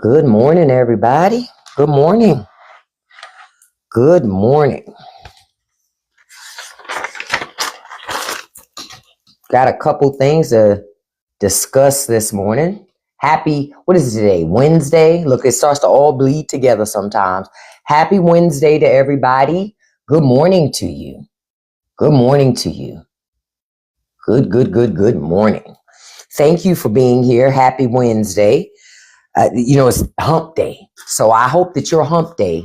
Good morning, everybody. Good morning. Good morning. Got a couple things to discuss this morning. What is it today? Wednesday. Look, it starts to all bleed together sometimes. Happy Wednesday to everybody. Good morning to you. Good morning to you. Good morning. Thank you for being here. Happy Wednesday. It's hump day. So I hope that your hump day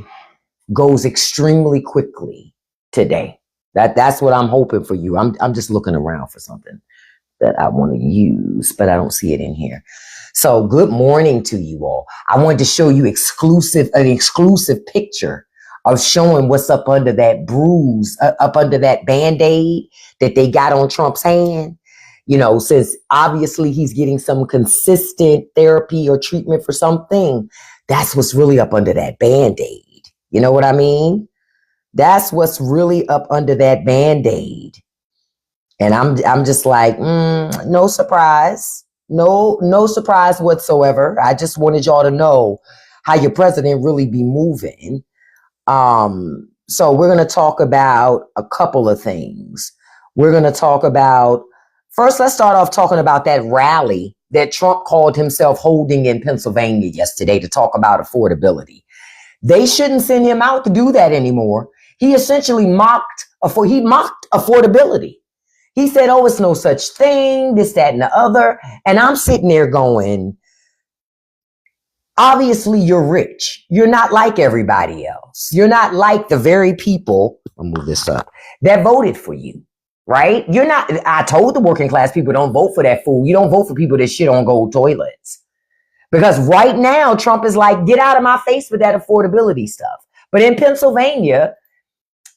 goes extremely quickly today. That's what I'm hoping for you. I'm just looking around for something that I want to use, but I don't see it in here. So good morning to you all. I wanted to show you an exclusive picture of showing what's up under that bruise, up under that Band-Aid that they got on Trump's hand. Since obviously he's getting some consistent therapy or treatment for something, that's what's really up under that Band-Aid. You know what I mean? That's what's really up under that Band-Aid. And I'm just like, no surprise. No surprise whatsoever. I just wanted y'all to know how your president really be moving. So we're going to talk about a couple of things. We're going to talk about, first, let's start off talking about that rally that Trump called himself holding in Pennsylvania yesterday to talk about affordability. They shouldn't send him out to do that anymore. He essentially mocked affordability. He said, oh, it's no such thing, this, that, and the other. And I'm sitting there going, obviously you're rich. You're not like everybody else. You're not like the very people, I'll move this up, that voted for you, right? I told the working class people don't vote for that fool. You don't vote for people that shit on gold toilets. Because right now, Trump is like, get out of my face with that affordability stuff. But in Pennsylvania,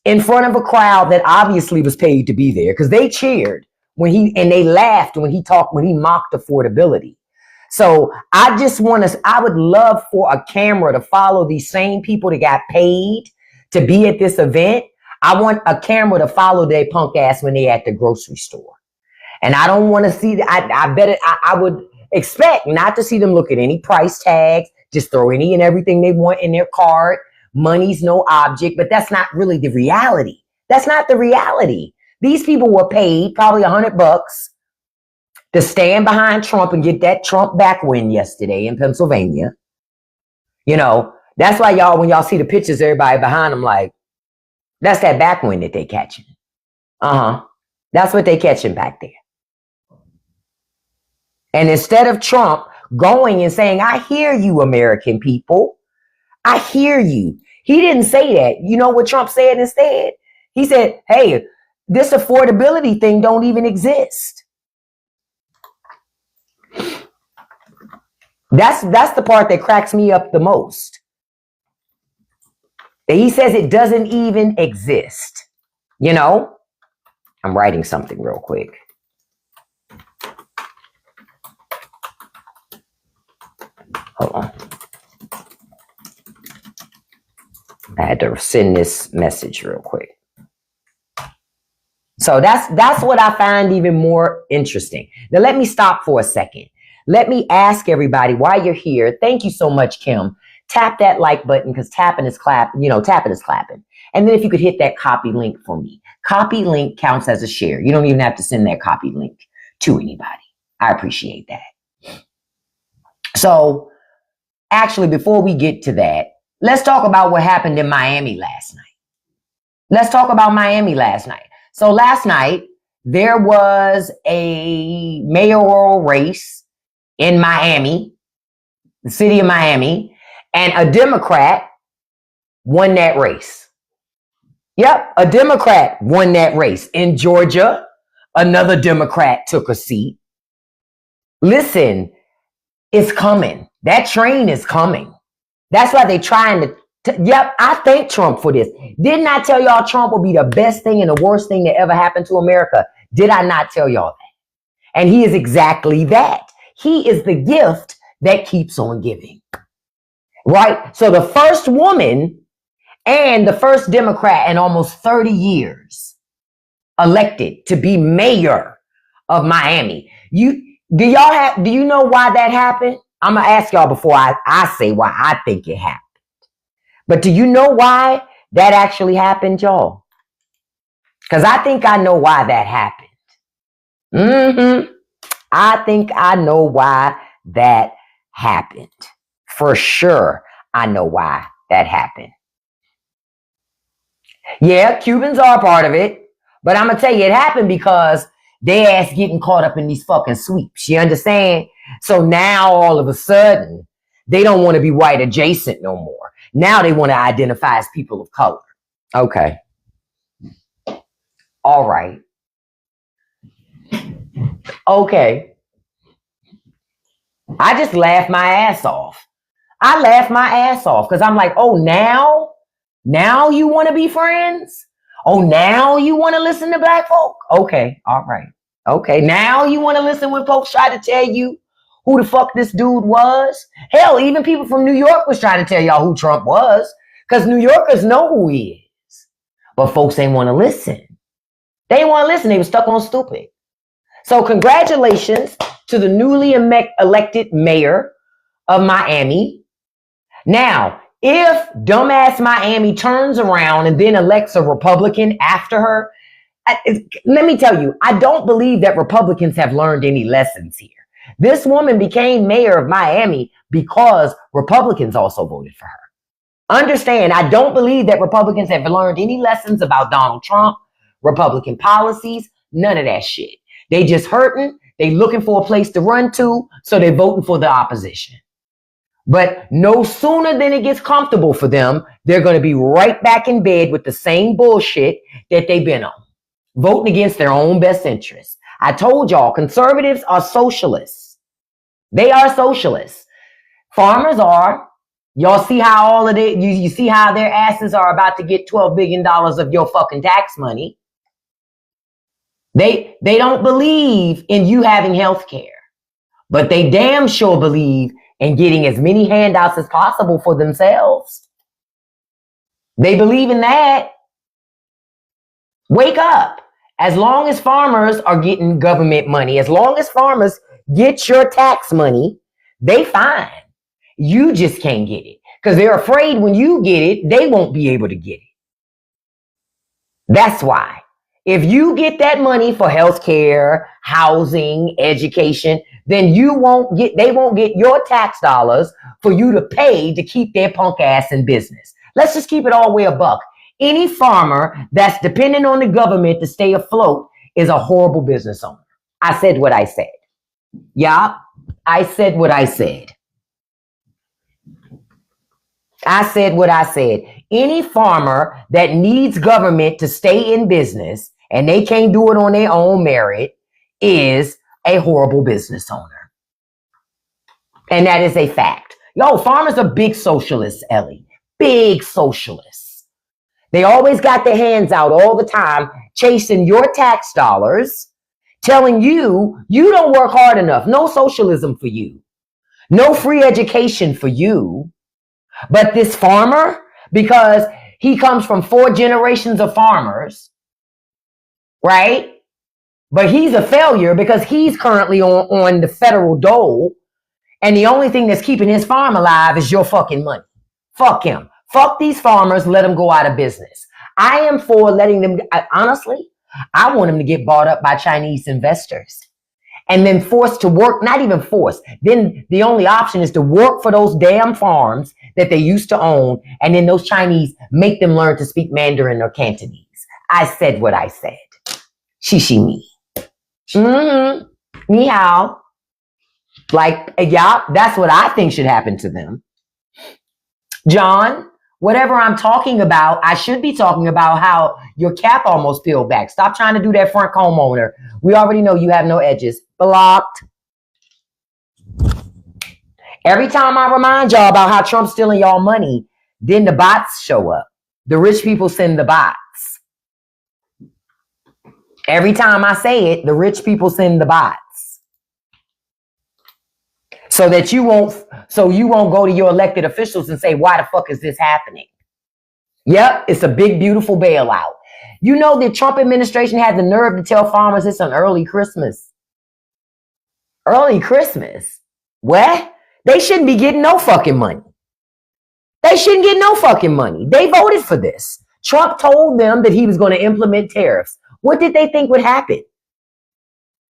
in front of a crowd that obviously was paid to be there, because they cheered and they laughed when he mocked affordability. So I would love for a camera to follow these same people that got paid to be at this event. I want a camera to follow their punk ass when they at the grocery store. And I don't want to see that. I would expect not to see them look at any price tags, just throw any and everything they want in their cart. Money's no object, but that's not really the reality. That's not the reality. These people were paid probably $100 to stand behind Trump and get that Trump back win yesterday in Pennsylvania. That's why when y'all see the pictures, everybody behind them like, that's that back win that they catching. That's what they catching back there. And instead of Trump going and saying, I hear you, American people. I hear you. He didn't say that. You know what Trump said instead? He said, hey, this affordability thing don't even exist. That's the part that cracks me up the most. He says it doesn't even exist. I'm writing something real quick. Hold on. I had to send this message real quick. So that's what I find even more interesting. Now let me stop for a second. Let me ask everybody while you're here. Thank you so much, Kim. Tap that like button because tapping is clapping. And then if you could hit that copy link for me. Copy link counts as a share. You don't even have to send that copy link to anybody. I appreciate that. So actually, before we get to that, let's talk about what happened in Miami last night. So last night, there was a mayoral race in Miami, the city of Miami, and a Democrat won that race. Yep, a Democrat won that race. In Georgia, another Democrat took a seat. Listen, it's coming. That train is coming. That's why they're trying to. Yep, I thank Trump for this. Didn't I tell y'all Trump will be the best thing and the worst thing that ever happened to America? Did I not tell y'all that? And he is exactly that. He is the gift that keeps on giving. Right? So the first woman and the first Democrat in almost 30 years elected to be mayor of Miami. Do you know why that happened? I'm going to ask y'all before I say why I think it happened. But do you know why that actually happened, y'all? Because I think I know why that happened. I think I know why that happened. For sure, I know why that happened. Yeah, Cubans are a part of it. But I'm going to tell you, it happened because they ass getting caught up in these fucking sweeps. You understand? So now all of a sudden, they don't want to be white adjacent no more. Now they want to identify as people of color. Okay. All right. Okay. I just laughed my ass off. I laughed my ass off because I'm like, oh, now you want to be friends? Oh, now you want to listen to black folk? Okay. All right. Okay. Now you want to listen when folks try to tell you who the fuck this dude was? Hell, even people from New York was trying to tell y'all who Trump was because New Yorkers know who he is. But folks ain't want to listen. They didn't want to listen. They were stuck on stupid. So congratulations to the newly elected mayor of Miami. Now, if dumbass Miami turns around and then elects a Republican after her, let me tell you, I don't believe that Republicans have learned any lessons here. This woman became mayor of Miami because Republicans also voted for her. Understand, I don't believe that Republicans have learned any lessons about Donald Trump, Republican policies, none of that shit. They just hurting, they looking for a place to run to, so they're voting for the opposition. But no sooner than it gets comfortable for them, they're going to be right back in bed with the same bullshit that they've been on, voting against their own best interests. I told y'all, conservatives are socialists. They are socialists. Farmers are. Y'all see how all of it, you see how their asses are about to get $12 billion of your fucking tax money. They don't believe in you having health care, but they damn sure believe in getting as many handouts as possible for themselves. They believe in that. Wake up. As long as farmers are getting government money, as long as farmers get your tax money, they fine. You just can't get it because they're afraid when you get it, they won't be able to get it. That's why. If you get that money for health care, housing, education, then they won't get your tax dollars for you to pay to keep their punk ass in business. Let's just keep it all the way a buck. Any farmer that's dependent on the government to stay afloat is a horrible business owner. I said what I said. Yeah, I said what I said. I said what I said. Any farmer that needs government to stay in business and they can't do it on their own merit is a horrible business owner. And that is a fact. Yo, farmers are big socialists, Ellie. Big socialists. They always got their hands out all the time, chasing your tax dollars, telling you don't work hard enough. No socialism for you. No free education for you. But this farmer, because he comes from 4 generations of farmers, right? But he's a failure because he's currently on the federal dole. And the only thing that's keeping his farm alive is your fucking money. Fuck him. Fuck these farmers. Let them go out of business. I am for letting them, honestly, I want them to get bought up by Chinese investors and then forced to work, not even forced. Then the only option is to work for those damn farms that they used to own. And then those Chinese make them learn to speak Mandarin or Cantonese. I said what I said. Shishi me. Ni hao. Like, yeah, that's what I think should happen to them. John, whatever I'm talking about, I should be talking about how your cap almost peeled back. Stop trying to do that front comb owner. We already know you have no edges. Blocked. Every time I remind y'all about how Trump's stealing y'all money, then the bots show up. The rich people send the bots. Every time I say it, the rich people send the bots. So that you won't go to your elected officials and say, why the fuck is this happening? Yep, it's a big, beautiful bailout. You know the Trump administration had the nerve to tell farmers it's an early Christmas. Early Christmas? What? They shouldn't be getting no fucking money. They shouldn't get no fucking money. They voted for this. Trump told them that he was going to implement tariffs. What did they think would happen?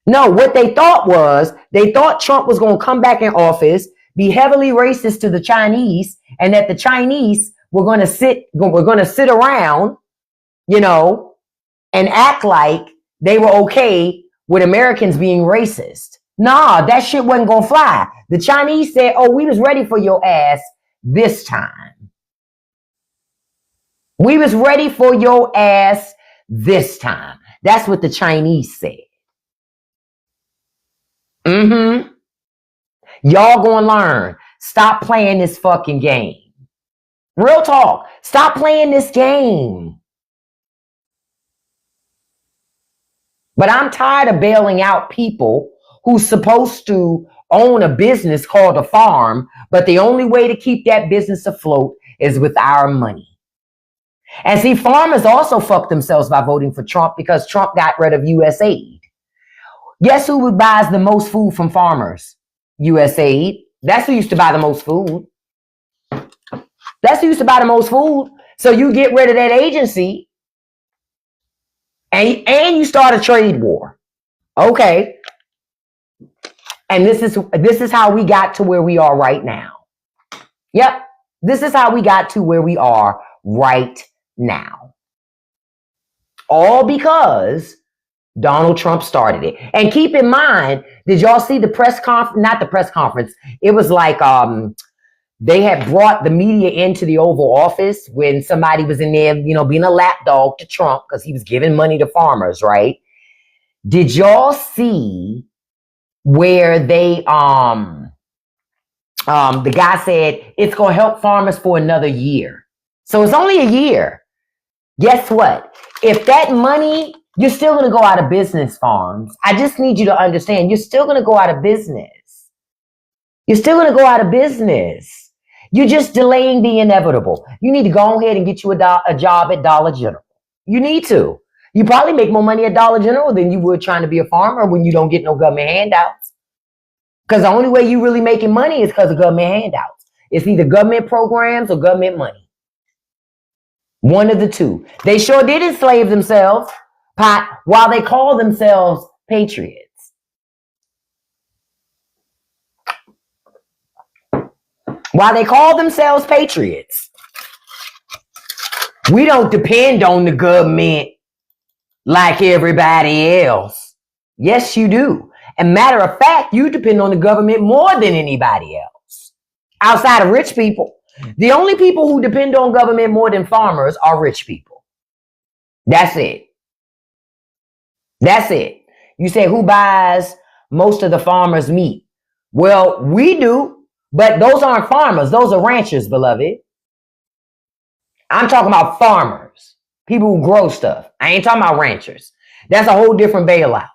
No, what they thought was, they thought Trump was going to come back in office, be heavily racist to the Chinese, and that the Chinese were going to sit around, you know, and act like they were okay with Americans being racist. Nah, that shit wasn't going to fly. The Chinese said, oh, we was ready for your ass this time. We was ready for your ass this time. That's what the Chinese said. Y'all gonna learn. Stop playing this fucking game. Real talk. Stop playing this game. But I'm tired of bailing out people who's supposed to own a business called a farm, but the only way to keep that business afloat is with our money. And see, farmers also fucked themselves by voting for Trump because Trump got rid of USAID. Guess who buys the most food from farmers? USAID. That's who used to buy the most food. That's who used to buy the most food. So you get rid of that agency and you start a trade war. Okay. And this is how we got to where we are right now. Yep. This is how we got to where we are right now. All because Donald Trump started it. And keep in mind, did y'all see the press conference? Not the press conference. It was like they had brought the media into the Oval Office when somebody was in there, you know, being a lapdog to Trump because he was giving money to farmers, right? Did y'all see where they the guy said it's gonna help farmers for another year? So it's only a year. Guess what? If that money, you're still going to go out of business, farms. I just need you to understand, you're still going to go out of business. You're still going to go out of business. You're just delaying the inevitable. You need to go ahead and get you a job at Dollar General. You need to. You probably make more money at Dollar General than you would trying to be a farmer when you don't get no government handouts. Because the only way you really making money is because of government handouts. It's either government programs or government money. One of the two. They sure did enslave themselves while they call themselves patriots. While they call themselves patriots. We don't depend on the government like everybody else. Yes, you do. And matter of fact, you depend on the government more than anybody else. Outside of rich people. The only people who depend on government more than farmers are rich people. That's it. That's it. You say, who buys most of the farmers' meat? Well, we do, but those aren't farmers. Those are ranchers, beloved. I'm talking about farmers. People who grow stuff. I ain't talking about ranchers. That's a whole different bailout.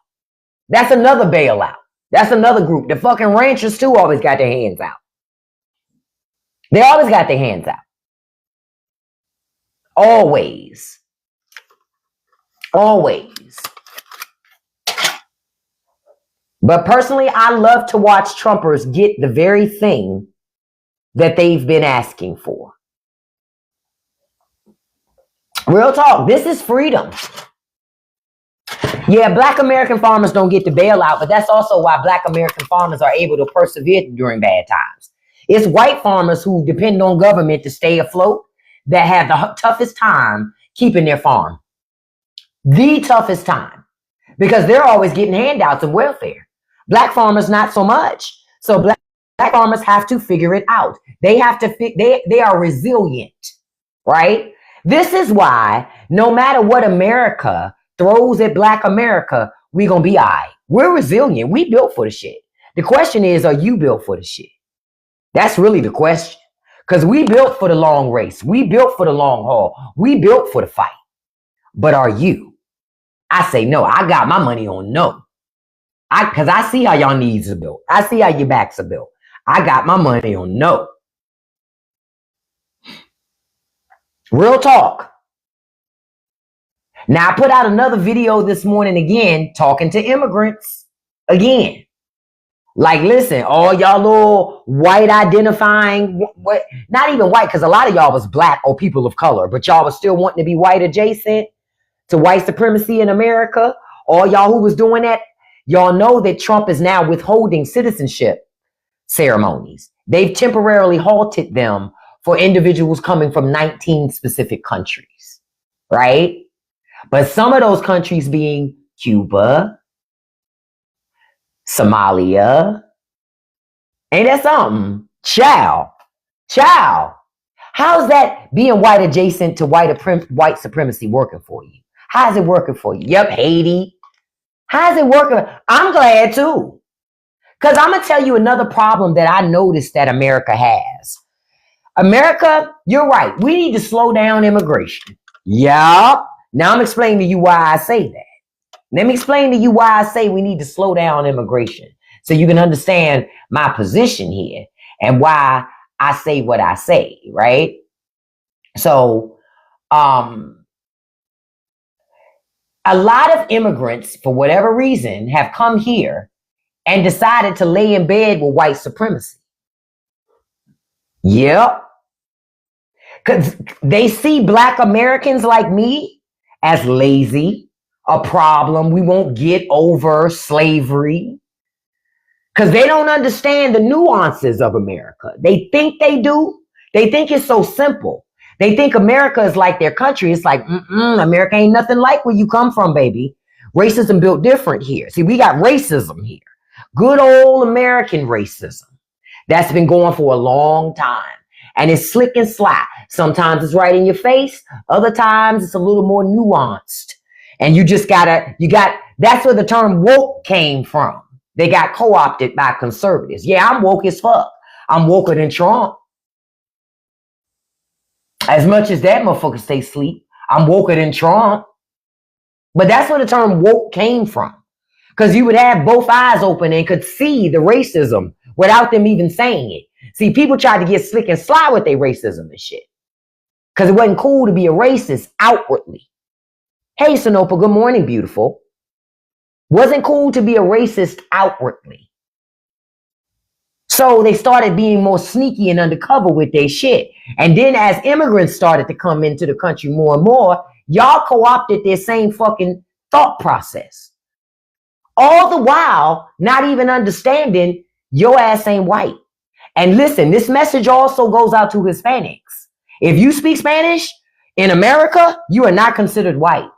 That's another bailout. That's another group. The fucking ranchers, too, always got their hands out. They always got their hands out. Always. Always. But personally, I love to watch Trumpers get the very thing that they've been asking for. Real talk. This is freedom. Yeah, Black American farmers don't get the bailout, but that's also why Black American farmers are able to persevere during bad times. It's white farmers who depend on government to stay afloat that have the toughest time keeping their farm. The toughest time. Because they're always getting handouts and welfare. Black farmers, not so much. So black farmers have to figure it out. They have to, they are resilient, right? This is why no matter what America throws at Black America, we're going to be all right. We're resilient. We built for the shit. The question is, are you built for the shit? That's really the question. Because we built for the long race. We built for the long haul. We built for the fight. But are you? I say no. I got my money on no. Because I see how y'all needs are built. I see how your backs are built. I got my money on no. Real talk. Now, I put out another video this morning again, talking to immigrants. Again. Like, listen, all y'all little white identifying, what? Not even white, because a lot of y'all was black or people of color, but y'all was still wanting to be white adjacent to white supremacy in America. All y'all who was doing that, y'all know that Trump is now withholding citizenship ceremonies. They've temporarily halted them for individuals coming from 19 specific countries, right? But some of those countries being Cuba, Somalia, ain't that something? Chow. How's that being white adjacent to white supremacy working for you? How's it working for you? Yep, Haiti. How's it working? I'm glad too. Because I'm going to tell you another problem that I noticed that America has. America, you're right. We need to slow down immigration. Yup. Now I'm explaining to you why I say that. Let me explain to you why I say we need to slow down immigration so you can understand my position here and why I say what I say, right? So, a lot of immigrants, for whatever reason, have come here and decided to lay in bed with white supremacy. Yep. Because they see black Americans like me as lazy, a problem. We won't get over slavery. Because they don't understand the nuances of America. They think they do. They think it's so simple. They think America is like their country. It's like, America ain't nothing like where you come from, baby. Racism built different here. See, we got racism here. Good old American racism. That's been going for a long time. And it's slick and sly. Sometimes it's right in your face. Other times it's a little more nuanced. And you just that's where the term woke came from. They got co-opted by conservatives. Yeah, I'm woke as fuck. I'm woker than Trump. As much as that motherfucker stay asleep, I'm woker than Trump. But that's where the term woke came from. Because you would have both eyes open and could see the racism without them even saying it. See, people tried to get slick and sly with their racism and shit. Because it wasn't cool to be a racist outwardly. Hey, Sonopa, good morning, beautiful. Wasn't cool to be a racist outwardly. So they started being more sneaky and undercover with their shit. And then as immigrants started to come into the country more and more, y'all co-opted their same fucking thought process. All the while, not even understanding your ass ain't white. And listen, this message also goes out to Hispanics. If you speak Spanish in America, you are not considered white.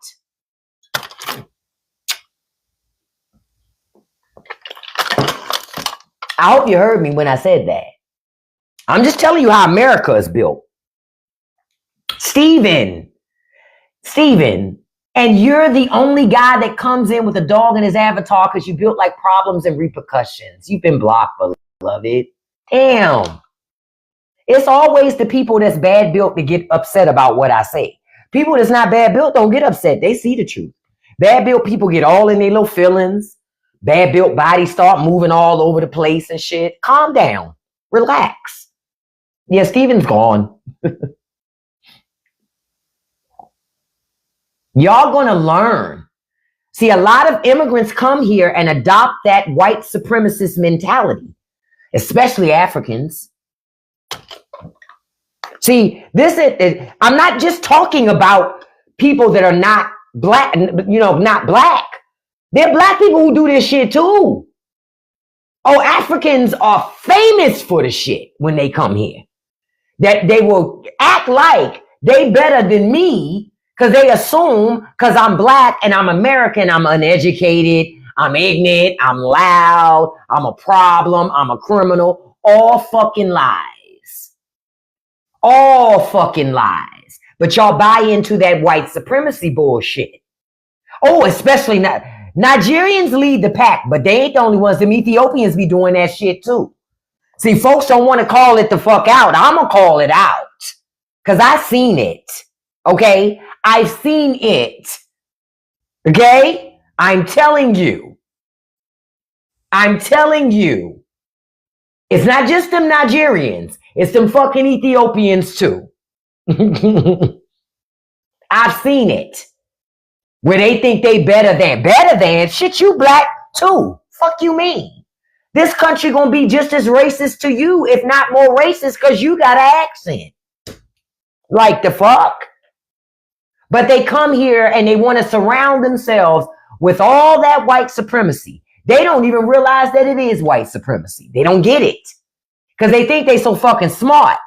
I hope you heard me when I said that. I'm just telling you how America is built. Steven, and you're the only guy that comes in with a dog in his avatar because you built like problems and repercussions. You've been blocked, beloved. Damn. It's always the people that's bad built that get upset about what I say. People that's not bad built don't get upset. They see the truth. Bad built people get all in their little feelings. Bad built bodies start moving all over the place and shit. Calm down. Relax. Yeah, Steven's gone. Y'all gonna learn. See, a lot of immigrants come here and adopt that white supremacist mentality, especially Africans. See, I'm not just talking about people that are not black, not black. There are black people who do this shit too. Oh, Africans are famous for the shit when they come here. That they will act like they better than me because they assume because I'm black and I'm American, I'm uneducated, I'm ignorant, I'm loud, I'm a problem, I'm a criminal. All fucking lies. All fucking lies. But y'all buy into that white supremacy bullshit. Oh, especially not. Nigerians lead the pack, but they ain't the only ones. Them Ethiopians be doing that shit too. See, folks don't want to call it the fuck out. I'm going to call it out. Because I've seen it. Okay? I've seen it. Okay? I'm telling you. It's not just them Nigerians. It's them fucking Ethiopians too. I've seen it. Where they think they better than. Shit, you black too. Fuck you mean? This country gonna be just as racist to you, if not more racist, because you got an accent. Like the fuck? But they come here and they want to surround themselves with all that white supremacy. They don't even realize that it is white supremacy. They don't get it. Because they think they so fucking smart.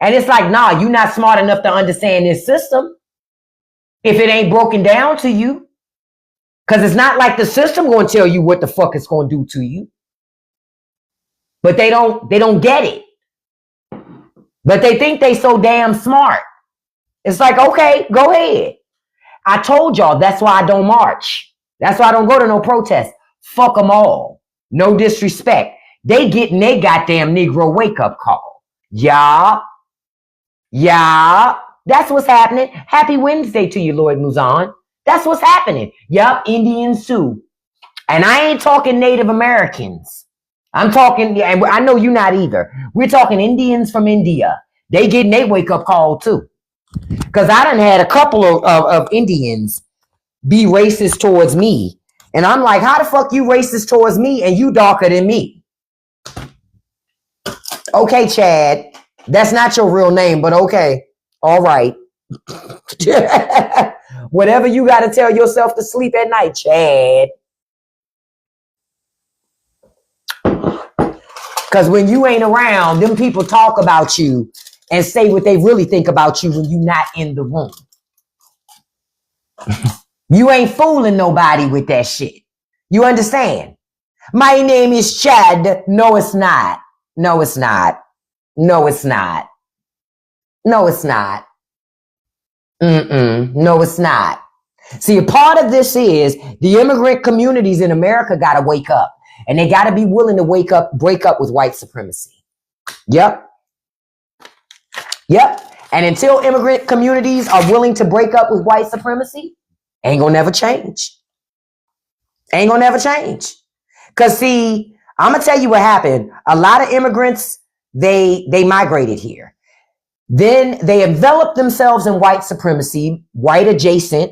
And it's like, nah, you're not smart enough to understand this system if it ain't broken down to you. Because it's not like the system going to tell you what the fuck it's going to do to you. But they don't get it. But they think they so damn smart. It's like, okay, go ahead. I told y'all that's why I don't march. That's why I don't go to no protest. Fuck them all. No disrespect. They getting their goddamn Negro wake-up call. Yeah. That's what's happening. Happy Wednesday to you, Lloyd Muzan. That's what's happening. Yup, Indians too. And I ain't talking Native Americans. I'm talking, and I know you're not either. We're talking Indians from India. They getting their wake-up call too. Because I done had a couple of Indians be racist towards me. And I'm like, how the fuck you racist towards me and you darker than me? Okay, Chad. That's not your real name, but okay. All right. Whatever you got to tell yourself to sleep at night, Chad. Because when you ain't around, them people talk about you and say what they really think about you when you're not in the room. You ain't fooling nobody with that shit. You understand? My name is Chad. No, it's not. No, it's not. No, it's not. No, it's not. No, it's not. See, a part of this is the immigrant communities in America got to wake up. And they got to be willing to break up with white supremacy. Yep. And until immigrant communities are willing to break up with white supremacy, ain't gonna never change. Ain't gonna never change. Because see, I'm gonna tell you what happened. A lot of immigrants, they migrated here. Then they enveloped themselves in white supremacy, white adjacent,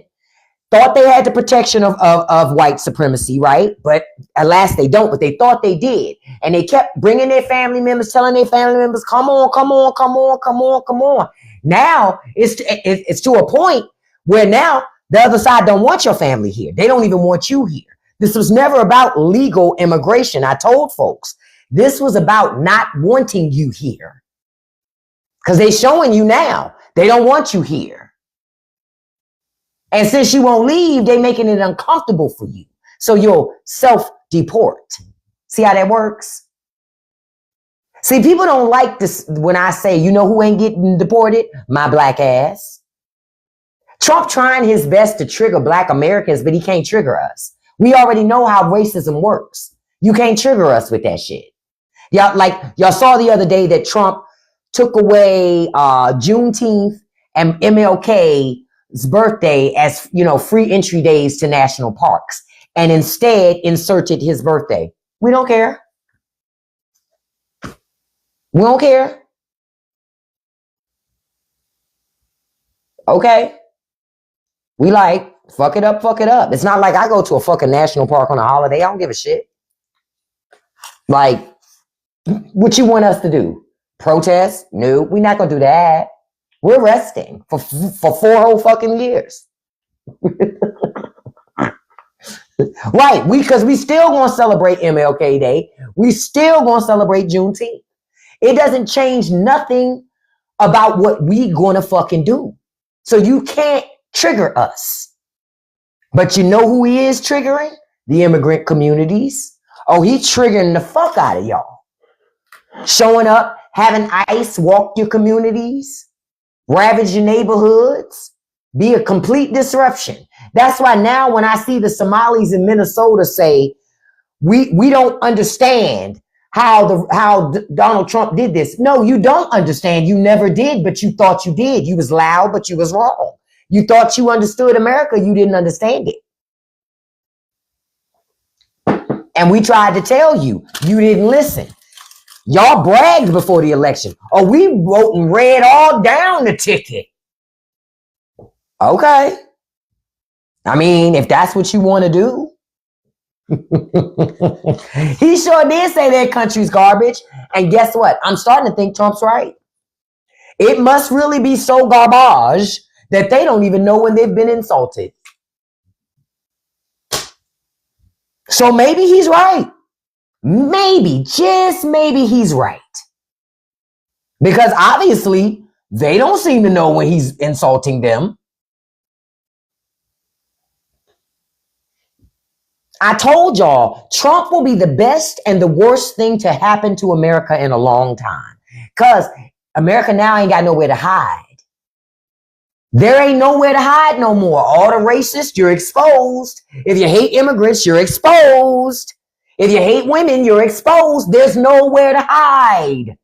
thought they had the protection of white supremacy, right? But alas, they don't, but they thought they did. And they kept bringing their family members, telling their family members, come on. Now it's to a point where now the other side don't want your family here. They don't even want you here. This was never about legal immigration. I told folks, this was about not wanting you here. Because they're showing you now, they don't want you here. And since you won't leave, they're making it uncomfortable for you. So you'll self-deport. See how that works? See, people don't like this when I say, you know who ain't getting deported? My black ass. Trump trying his best to trigger black Americans, but he can't trigger us. We already know how racism works. You can't trigger us with that shit. Y'all saw the other day that Trump took away Juneteenth and MLK's birthday as, free entry days to national parks, and instead inserted his birthday. We don't care. We don't care. Okay. We like, fuck it up. It's not like I go to a fucking national park on a holiday. I don't give a shit. Like, what you want us to do? Protest? No, we're not going to do that. We're resting for 4 whole fucking years. Right, because we still going to celebrate MLK Day. We still going to celebrate Juneteenth. It doesn't change nothing about what we going to fucking do. So you can't trigger us. But you know who he is triggering? The immigrant communities. Oh, he's triggering the fuck out of y'all. Showing up, having ICE walk your communities, ravage your neighborhoods, be a complete disruption. That's why now when I see the Somalis in Minnesota say, we don't understand how Donald Trump did this. No, you don't understand. You never did, but you thought you did. You was loud, but you was wrong. You thought you understood America. You didn't understand it. And we tried to tell you. You didn't listen. Y'all bragged before the election. Oh, we wrote and read all down the ticket. Okay. I mean, if that's what you want to do. He sure did say their country's garbage. And guess what? I'm starting to think Trump's right. It must really be so garbage that they don't even know when they've been insulted. So maybe he's right. Maybe, just maybe he's right. Because obviously, they don't seem to know when he's insulting them. I told y'all, Trump will be the best and the worst thing to happen to America in a long time. Because America now ain't got nowhere to hide. There ain't nowhere to hide no more. All the racists, you're exposed. If you hate immigrants, you're exposed. If you hate women, you're exposed. There's nowhere to hide.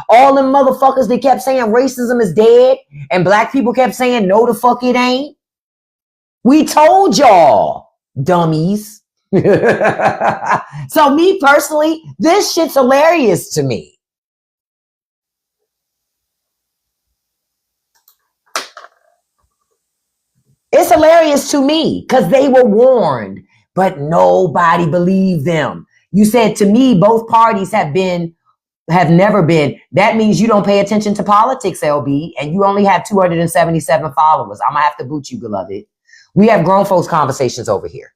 All them motherfuckers that kept saying racism is dead and black people kept saying no the fuck it ain't. We told y'all, dummies. So me personally, this shit's hilarious to me. It's hilarious to me because they were warned, but nobody believed them. You said to me, both parties have never been. That means you don't pay attention to politics, LB, and you only have 277 followers. I'm gonna have to boot you, beloved. We have grown folks conversations over here.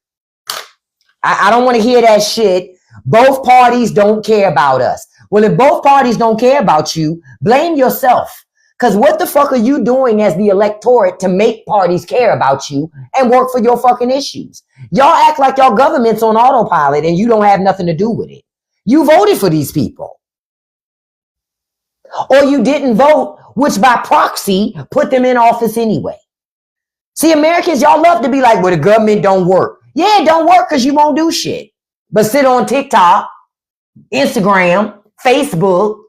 I don't want to hear that shit. Both parties don't care about us. Well, if both parties don't care about you, blame yourself. Because what the fuck are you doing as the electorate to make parties care about you and work for your fucking issues? Y'all act like y'all government's on autopilot and you don't have nothing to do with it. You voted for these people. Or you didn't vote, which by proxy put them in office anyway. See, Americans, y'all love to be like, well, the government don't work. Yeah, it don't work because you won't do shit. But sit on TikTok, Instagram, Facebook,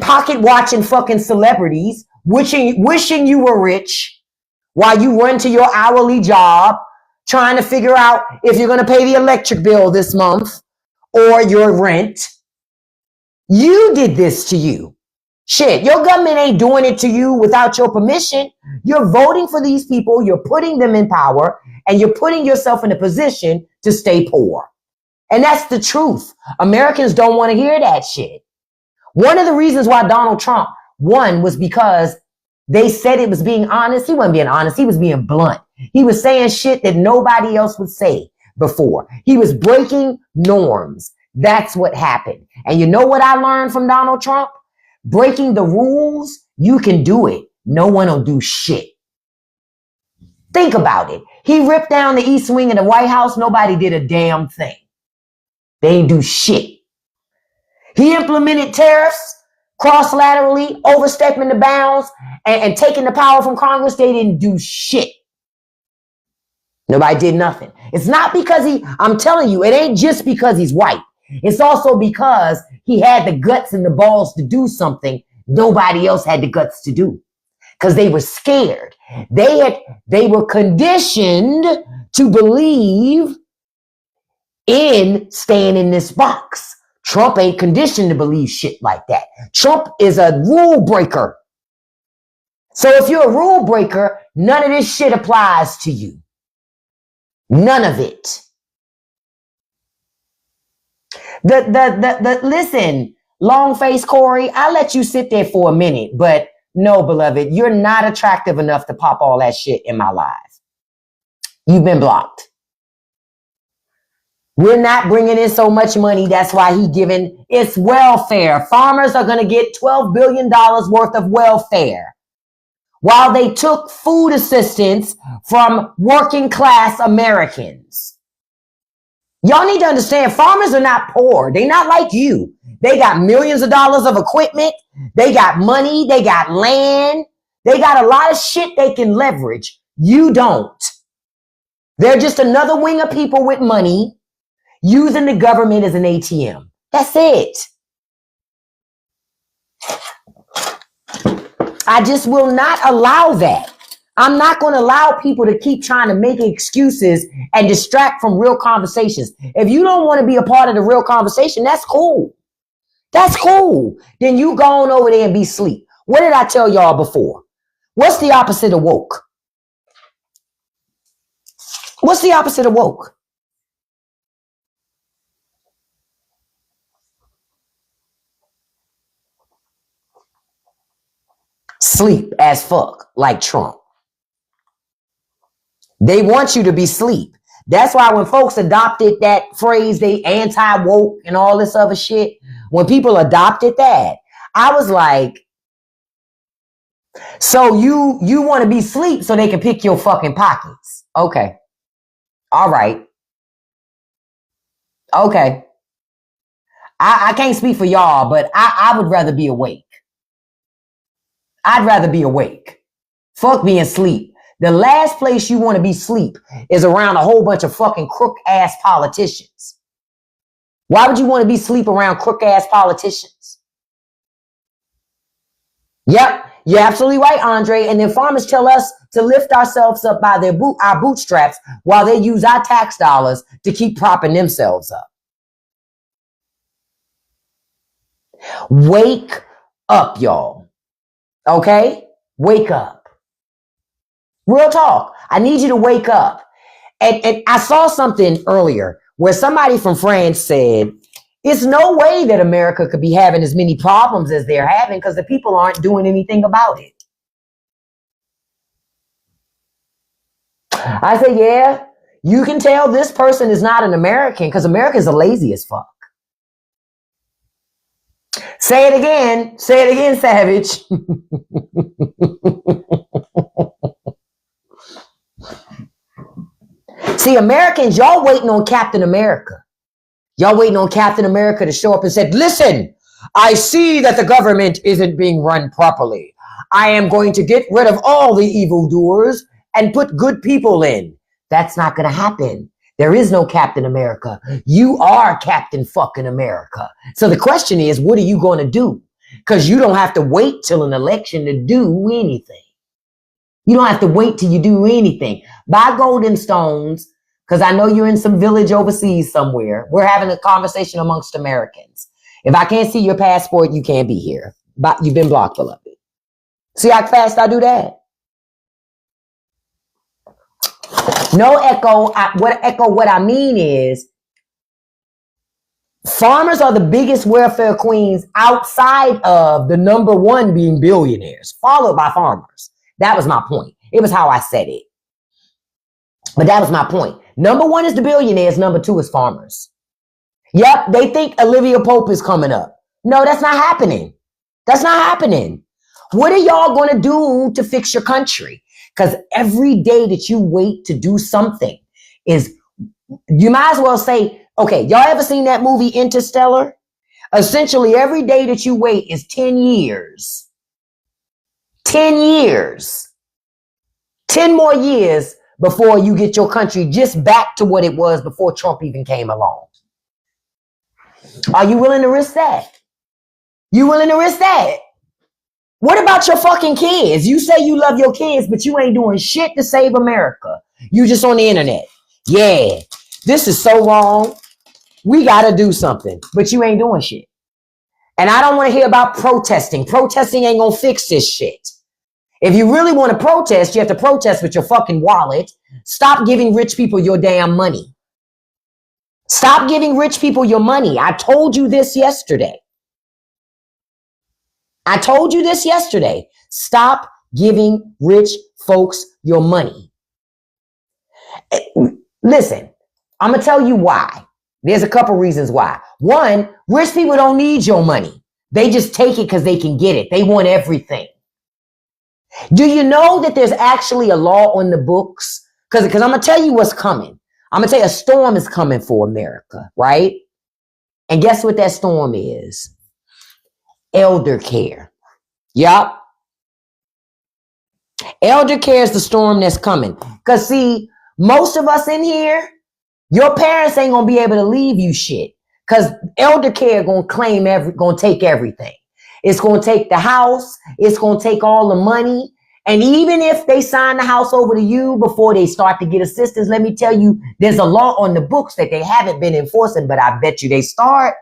pocket watching fucking celebrities, wishing you were rich while you run to your hourly job, trying to figure out if you're going to pay the electric bill this month or your rent. You did this to you. Shit, your government ain't doing it to you without your permission. You're voting for these people, you're putting them in power, and you're putting yourself in a position to stay poor. And that's the truth. Americans don't want to hear that shit. One of the reasons why Donald Trump won was because they said it was being honest. He wasn't being honest. He was being blunt. He was saying shit that nobody else would say before. He was breaking norms. That's what happened. And you know what I learned from Donald Trump? Breaking the rules, you can do it. No one will do shit. Think about it. He ripped down the East Wing of the White House. Nobody did a damn thing. They ain't do shit. He implemented tariffs cross-laterally, overstepping the bounds and taking the power from Congress. They didn't do shit. Nobody did nothing. It's not because I'm telling you, it ain't just because he's white. It's also because he had the guts and the balls to do something nobody else had the guts to do. Because they were scared. They were conditioned to believe in staying in this box. Trump ain't conditioned to believe shit like that. Trump is a rule breaker. So if you're a rule breaker, none of this shit applies to you. None of it. Listen, long face Corey, I let you sit there for a minute, but no, beloved, you're not attractive enough to pop all that shit in my life. You've been blocked. We're not bringing in so much money. That's why it's welfare. Farmers are going to get $12 billion worth of welfare while they took food assistance from working class Americans. Y'all need to understand, farmers are not poor. They're not like you. They got millions of dollars of equipment. They got money. They got land. They got a lot of shit they can leverage. You don't. They're just another wing of people with money using the government as an ATM. That's it. I just will not allow that. I'm not going to allow people to keep trying to make excuses and distract from real conversations. If you don't want to be a part of the real conversation, that's cool. That's cool. Then you go on over there and be asleep. What did I tell y'all before? What's the opposite of woke? What's the opposite of woke? Sleep as fuck, like Trump. They want you to be sleep. That's why when folks adopted that phrase, they anti-woke and all this other shit, when people adopted that, I was like, so you want to be sleep so they can pick your fucking pockets. Okay. All right. Okay. I can't speak for y'all, but I would rather be awake. I'd rather be awake. Fuck being sleep. The last place you want to be sleep is around a whole bunch of fucking crook ass politicians. Why would you want to be sleep around crook ass politicians? Yep, you're absolutely right, Andre. And then farmers tell us to lift ourselves up by our bootstraps while they use our tax dollars to keep propping themselves up. Wake up, y'all. Okay? Wake up. Real talk. I need you to wake up. And I saw something earlier where somebody from France said, it's no way that America could be having as many problems as they're having because the people aren't doing anything about it. I said, yeah, you can tell this person is not an American because America is lazy as fuck. Say it again, Savage. See, Americans, y'all waiting on Captain America. Y'all waiting on Captain America to show up and say, listen, I see that the government isn't being run properly. I am going to get rid of all the evildoers and put good people in. That's not going to happen. There is no Captain America. You are Captain fucking America. So the question is, what are you going to do? Because you don't have to wait till an election to do anything. You don't have to wait till you do anything. Buy golden stones, because I know you're in some village overseas somewhere. We're having a conversation amongst Americans. If I can't see your passport, you can't be here. But you've been blocked, beloved. See how fast I do that? No echo. What I mean is, farmers are the biggest welfare queens outside of the number one being billionaires, followed by farmers. That was my point. It was how I said it. But that was my point. Number one is the billionaires. Number two is farmers. Yep, they think Olivia Pope is coming up. No, that's not happening. That's not happening. What are y'all going to do to fix your country? Because every day that you wait to do something is, you might as well say, okay, y'all ever seen that movie Interstellar? Essentially, every day that you wait is 10 years. 10 years. 10 more years before you get your country just back to what it was before Trump even came along. Are you willing to risk that? You willing to risk that? What about your fucking kids? You say you love your kids, but you ain't doing shit to save America. You just on the internet. Yeah, this is so wrong. We got to do something, but you ain't doing shit. And I don't want to hear about protesting. Protesting ain't going to fix this shit. If you really want to protest, you have to protest with your fucking wallet. Stop giving rich people your damn money. Stop giving rich people your money. I told you this yesterday. Stop giving rich folks your money. Listen, I'm going to tell you why. There's a couple reasons why. One, rich people don't need your money. They just take it because they can get it. They want everything. Do you know that there's actually a law on the books? Because I'm going to tell you what's coming. I'm going to tell you a storm is coming for America, right? And guess what that storm is? Elder care. Yup. Elder care is the storm that's coming. Because see, most of us in here, your parents ain't going to be able to leave you shit. Because elder care going to take everything. It's going to take the house. It's going to take all the money. And even if they sign the house over to you before they start to get assistance, let me tell you, there's a law on the books that they haven't been enforcing, but I bet you they start.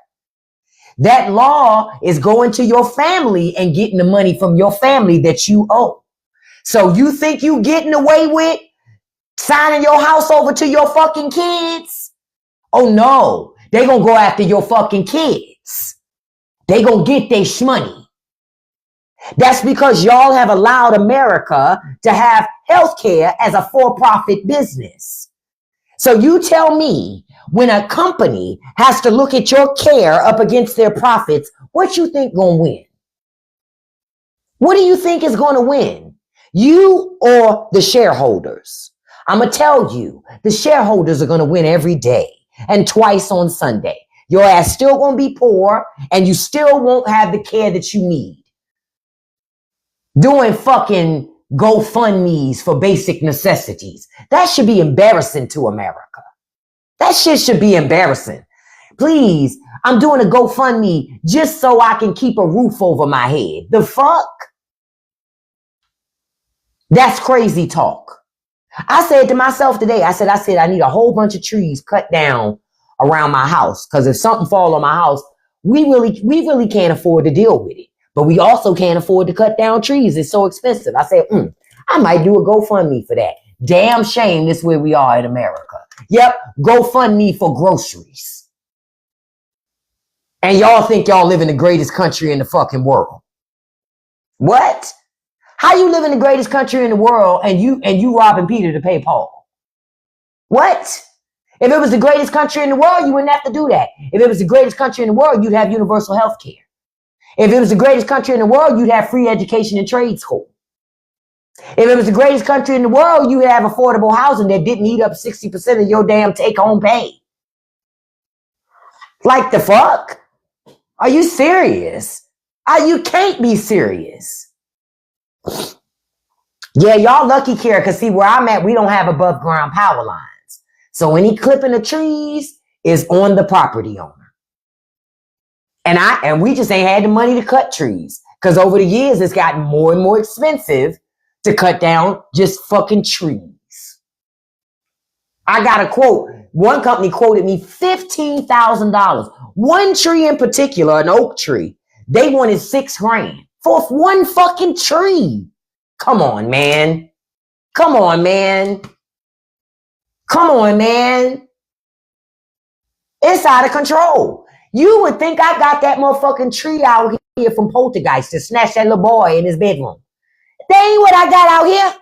That law is going to your family and getting the money from your family that you owe. So you think you getting away with Signing your house over to your fucking kids? Oh no, they gonna go after your fucking kids. They gonna get their shmoney. That's because y'all have allowed America to have healthcare as a for-profit business. So you tell me, when a company has to look at your care up against their profits, what you think gonna win? What do you think is gonna win? You or the shareholders? I'm gonna tell you, the shareholders are gonna win every day and twice on Sunday. Your ass still gonna be poor and you still won't have the care that you need. Doing fucking GoFundMes for basic necessities. That should be embarrassing to America. That shit should be embarrassing. Please, I'm doing a GoFundMe just so I can keep a roof over my head. The fuck? That's crazy talk. I said to myself today, I said, I need a whole bunch of trees cut down around my house. Because if something fall on my house, we really can't afford to deal with it. But we also can't afford to cut down trees. It's so expensive. I said, I might do a GoFundMe for that. Damn shame this where we are in America. Yep, GoFundMe for groceries. And y'all think y'all live in the greatest country in the fucking world. What? How you live in the greatest country in the world and you robbing Peter to pay Paul? What? If it was the greatest country in the world, you wouldn't have to do that. If it was the greatest country in the world, you'd have universal health care. If it was the greatest country in the world, you'd have free education and trade school. If it was the greatest country in the world, you'd have affordable housing that didn't eat up 60% of your damn take-home pay. Like the fuck? Are you serious? You can't be serious. Yeah, y'all lucky, Kara, because see, where I'm at, we don't have above ground power lines. So any clipping of trees is on the property owner. And we just ain't had the money to cut trees. Because over the years, it's gotten more and more expensive to cut down just fucking trees. I got a quote. One company quoted me $15,000. One tree in particular, an oak tree, they wanted $6,000 for one fucking tree. Come on, man. Come on, man. Come on, man. It's out of control. You would think I got that motherfucking tree out here from Poltergeist to snatch that little boy in his bedroom. That ain't what I got out here.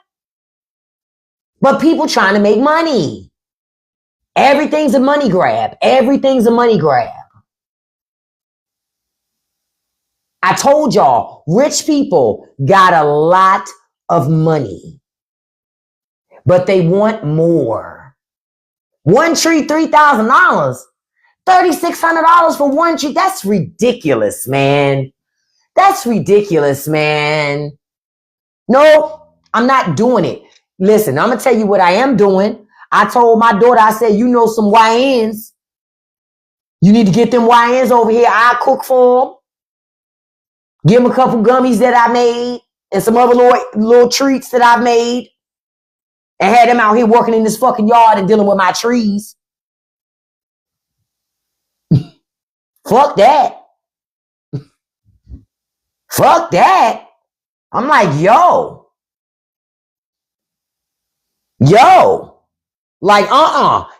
But people trying to make money. Everything's a money grab. Everything's a money grab. I told y'all, rich people got a lot of money. But they want more. One tree, $3,000. $3,600 for one tree. That's ridiculous, man. That's ridiculous, man. Nope, I'm not doing it. Listen, I'm going to tell you what I am doing. I told my daughter, I said, you know some YNs. You need to get them YNs over here. I'll cook for them. Give them a couple gummies that I made and some other little treats that I've made. And had them out here working in this fucking yard and dealing with my trees. Fuck that. Fuck that. I'm like, yo. Like,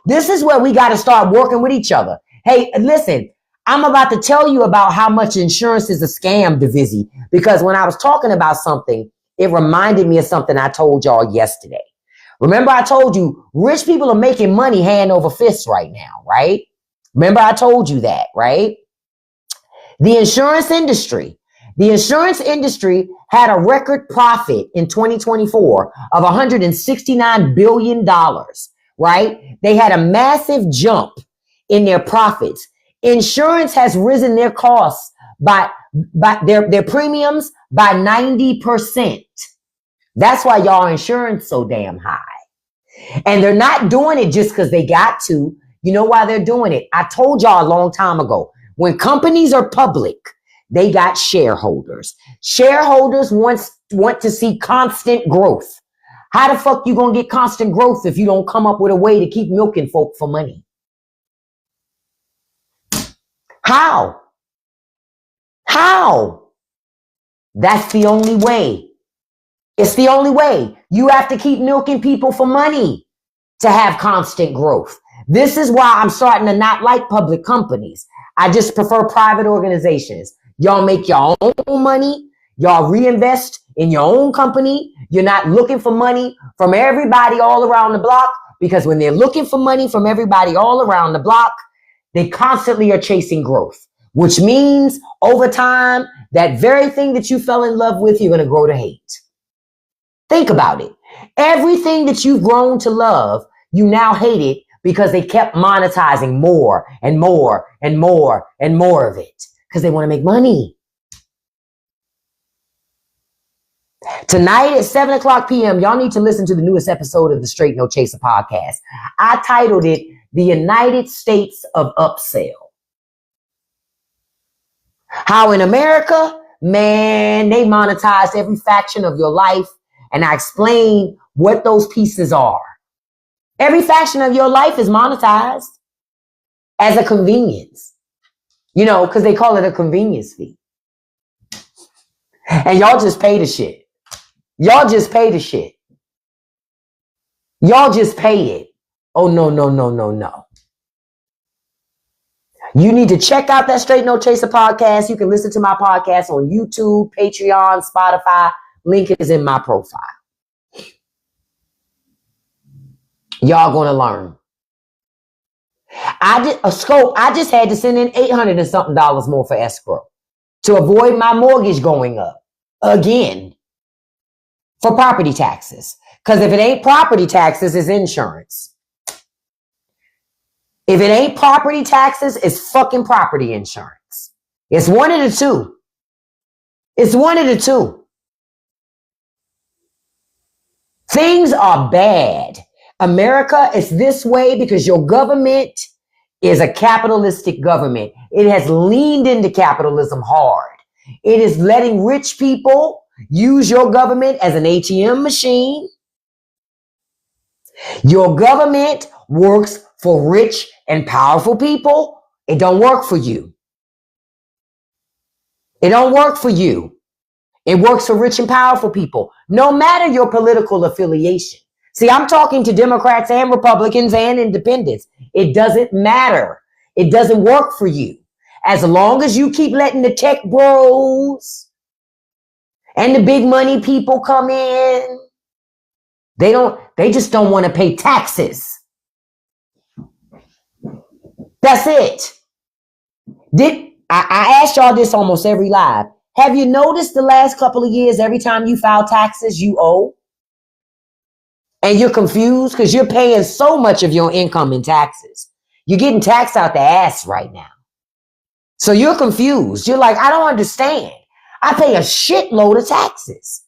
this is where we got to start working with each other. Hey, listen, I'm about to tell you about how much insurance is a scam, Divizzy, because when I was talking about something, it reminded me of something I told y'all yesterday. Remember I told you rich people are making money hand over fist right now, right? Remember I told you that, right? The insurance industry had a record profit in 2024 of $169 billion, right? They had a massive jump in their profits. Insurance has risen their costs by their premiums by 90%. That's why y'all insurance so damn high. And they're not doing it just because they got to. You know why they're doing it? I told y'all a long time ago. When companies are public, they got shareholders. Shareholders want to see constant growth. How the fuck you gonna get constant growth if you don't come up with a way to keep milking folk for money? How? That's the only way. It's the only way. You have to keep milking people for money. to have constant growth. This is why I'm starting to not like public companies. I just prefer private organizations. Y'all make your own money. Y'all reinvest in your own company. You're not looking for money from everybody all around the block, because when they're looking for money from everybody all around the block, they constantly are chasing growth, which means over time, that very thing that you fell in love with, you're going to grow to hate. Think about it. Everything that you've grown to love, you now hate it because they kept monetizing more and more and more and more of it because they want to make money. Tonight at 7 o'clock p.m., y'all need to listen to the newest episode of the Straight No Chaser podcast. I titled it The United States of Upsell. How in America, man, they monetized every faction of your life, and I explained what those pieces are. Every faction of your life is monetized as a convenience, because they call it a convenience fee. And y'all just pay the shit. Y'all just pay the shit. Y'all just pay it. Oh, no, no, no, no, no. You need to check out that Straight No Chaser podcast. You can listen to my podcast on YouTube, Patreon, Spotify. Link is in my profile. Y'all gonna learn. I just had to send in $800 and something more for escrow to avoid my mortgage going up again for property taxes. Because if it ain't property taxes, it's insurance. If it ain't property taxes, it's fucking property insurance. It's one of the two. It's one of the two. Things are bad. America is this way because your government is a capitalistic government. It has leaned into capitalism hard. It is letting rich people use your government as an ATM machine. Your government works for rich and powerful people. It don't work for you. It don't work for you. It works for rich and powerful people, no matter your political affiliation. See, I'm talking to Democrats and Republicans and independents. It doesn't matter. It doesn't work for you. As long as you keep letting the tech bros and the big money people come in, they just don't want to pay taxes. That's it. I asked y'all this almost every live. Have you noticed the last couple of years, every time you file taxes, you owe? And you're confused because you're paying so much of your income in taxes. You're getting taxed out the ass right now. So you're confused. You're like, I don't understand. I pay a shitload of taxes.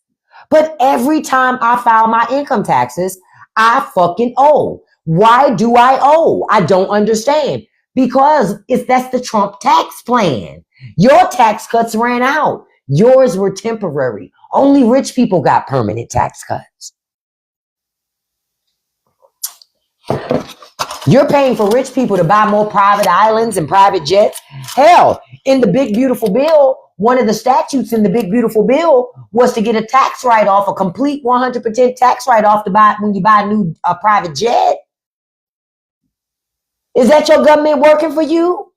But every time I file my income taxes, I fucking owe. Why do I owe? I don't understand. Because that's the Trump tax plan. Your tax cuts ran out. Yours were temporary. Only rich people got permanent tax cuts. You're paying for rich people to buy more private islands and private jets. Hell, in the Big Beautiful Bill, one of the statutes in the Big Beautiful Bill was to get a tax write-off, a complete 100% tax write-off to buy when you buy a new private jet. Is that your government working for you?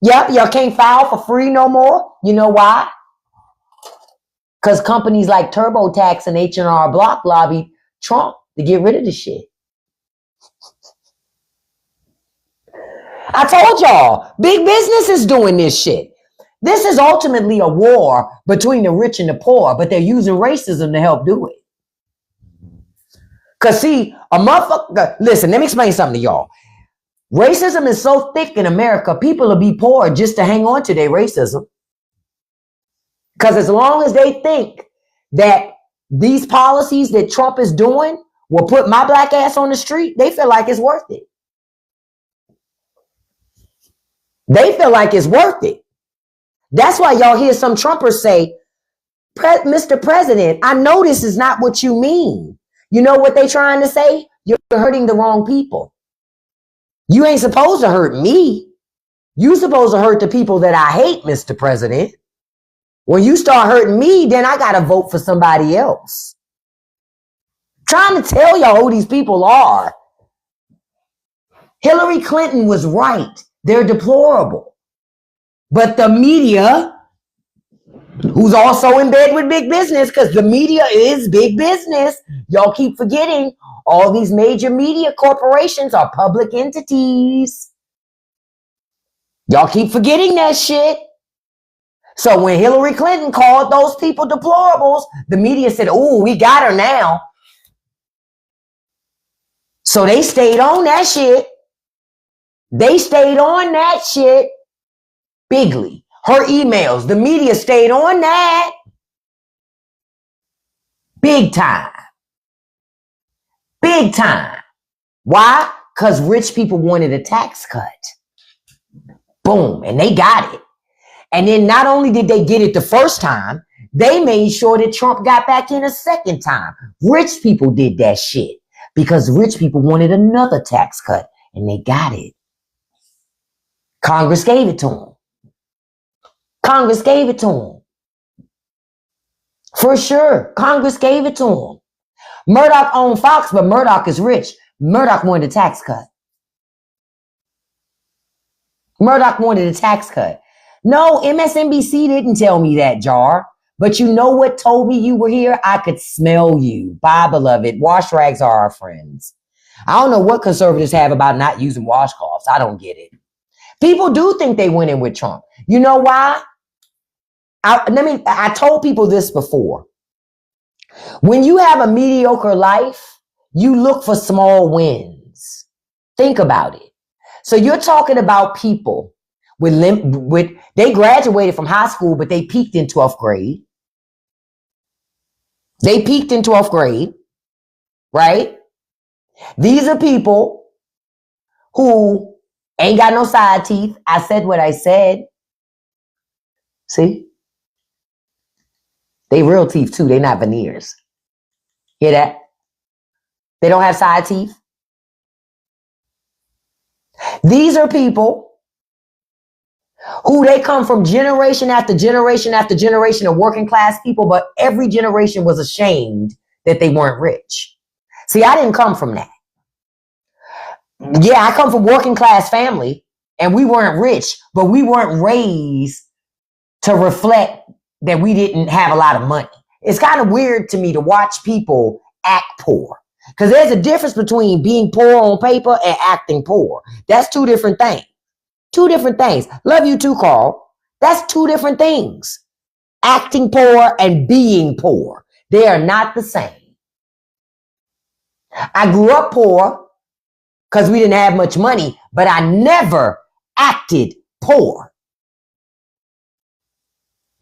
Yep, y'all can't file for free no more. You know why? Because companies like TurboTax and H&R Block lobbied Trump to get rid of the shit. I told y'all, big business is doing this shit. This is ultimately a war between the rich and the poor, but they're using racism to help do it. Because see, a motherfucker, listen, let me explain something to y'all. Racism is so thick in America, people will be poor just to hang on to their racism. Because as long as they think that these policies that Trump is doing will put my black ass on the street, they feel like it's worth it. They feel like it's worth it. That's why y'all hear some Trumpers say, Mr. President, I know this is not what you mean. You know what they trying to say? You're hurting the wrong people. You ain't supposed to hurt me. You supposed to hurt the people that I hate, Mr. President. When you start hurting me, then I got to vote for somebody else. Trying to tell y'all who these people are. Hillary Clinton was right. They're deplorable. But the media, who's also in bed with big business, because the media is big business. Y'all keep forgetting all these major media corporations are public entities. Y'all keep forgetting that shit. So when Hillary Clinton called those people deplorables, the media said, "Oh, we got her now." So they stayed on that shit. They stayed on that shit bigly. Her emails, the media stayed on that big time. Big time. Why? Because rich people wanted a tax cut. Boom. And they got it. And then not only did they get it the first time, they made sure that Trump got back in a second time. Rich people did that shit because rich people wanted another tax cut and they got it. Congress gave it to them. Congress gave it to them. For sure. Congress gave it to them. Murdoch owned Fox, but Murdoch is rich. Murdoch wanted a tax cut. Murdoch wanted a tax cut. No, MSNBC didn't tell me that, Jar. But you know what told me you were here? I could smell you. Bye, beloved. Wash rags are our friends. I don't know what conservatives have about not using washcloths. I don't get it. People do think they went in with Trump. You know why? I told people this before. When you have a mediocre life, you look for small wins. Think about it. So you're talking about people they graduated from high school, but they peaked in 12th grade. They peaked in 12th grade, right? These are people who ain't got no side teeth. I said what I said. See? They real teeth too. They not veneers. Hear that? They don't have side teeth. These are people who they come from generation after generation after generation of working class people, but every generation was ashamed that they weren't rich. See, I didn't come from that. Yeah, I come from working class family and we weren't rich, but we weren't raised to reflect that we didn't have a lot of money. It's kind of weird to me to watch people act poor because there's a difference between being poor on paper and acting poor. That's two different things. Two different things. Love you too, Carl. That's two different things. Acting poor and being poor. They are not the same. I grew up poor because we didn't have much money, but I never acted poor.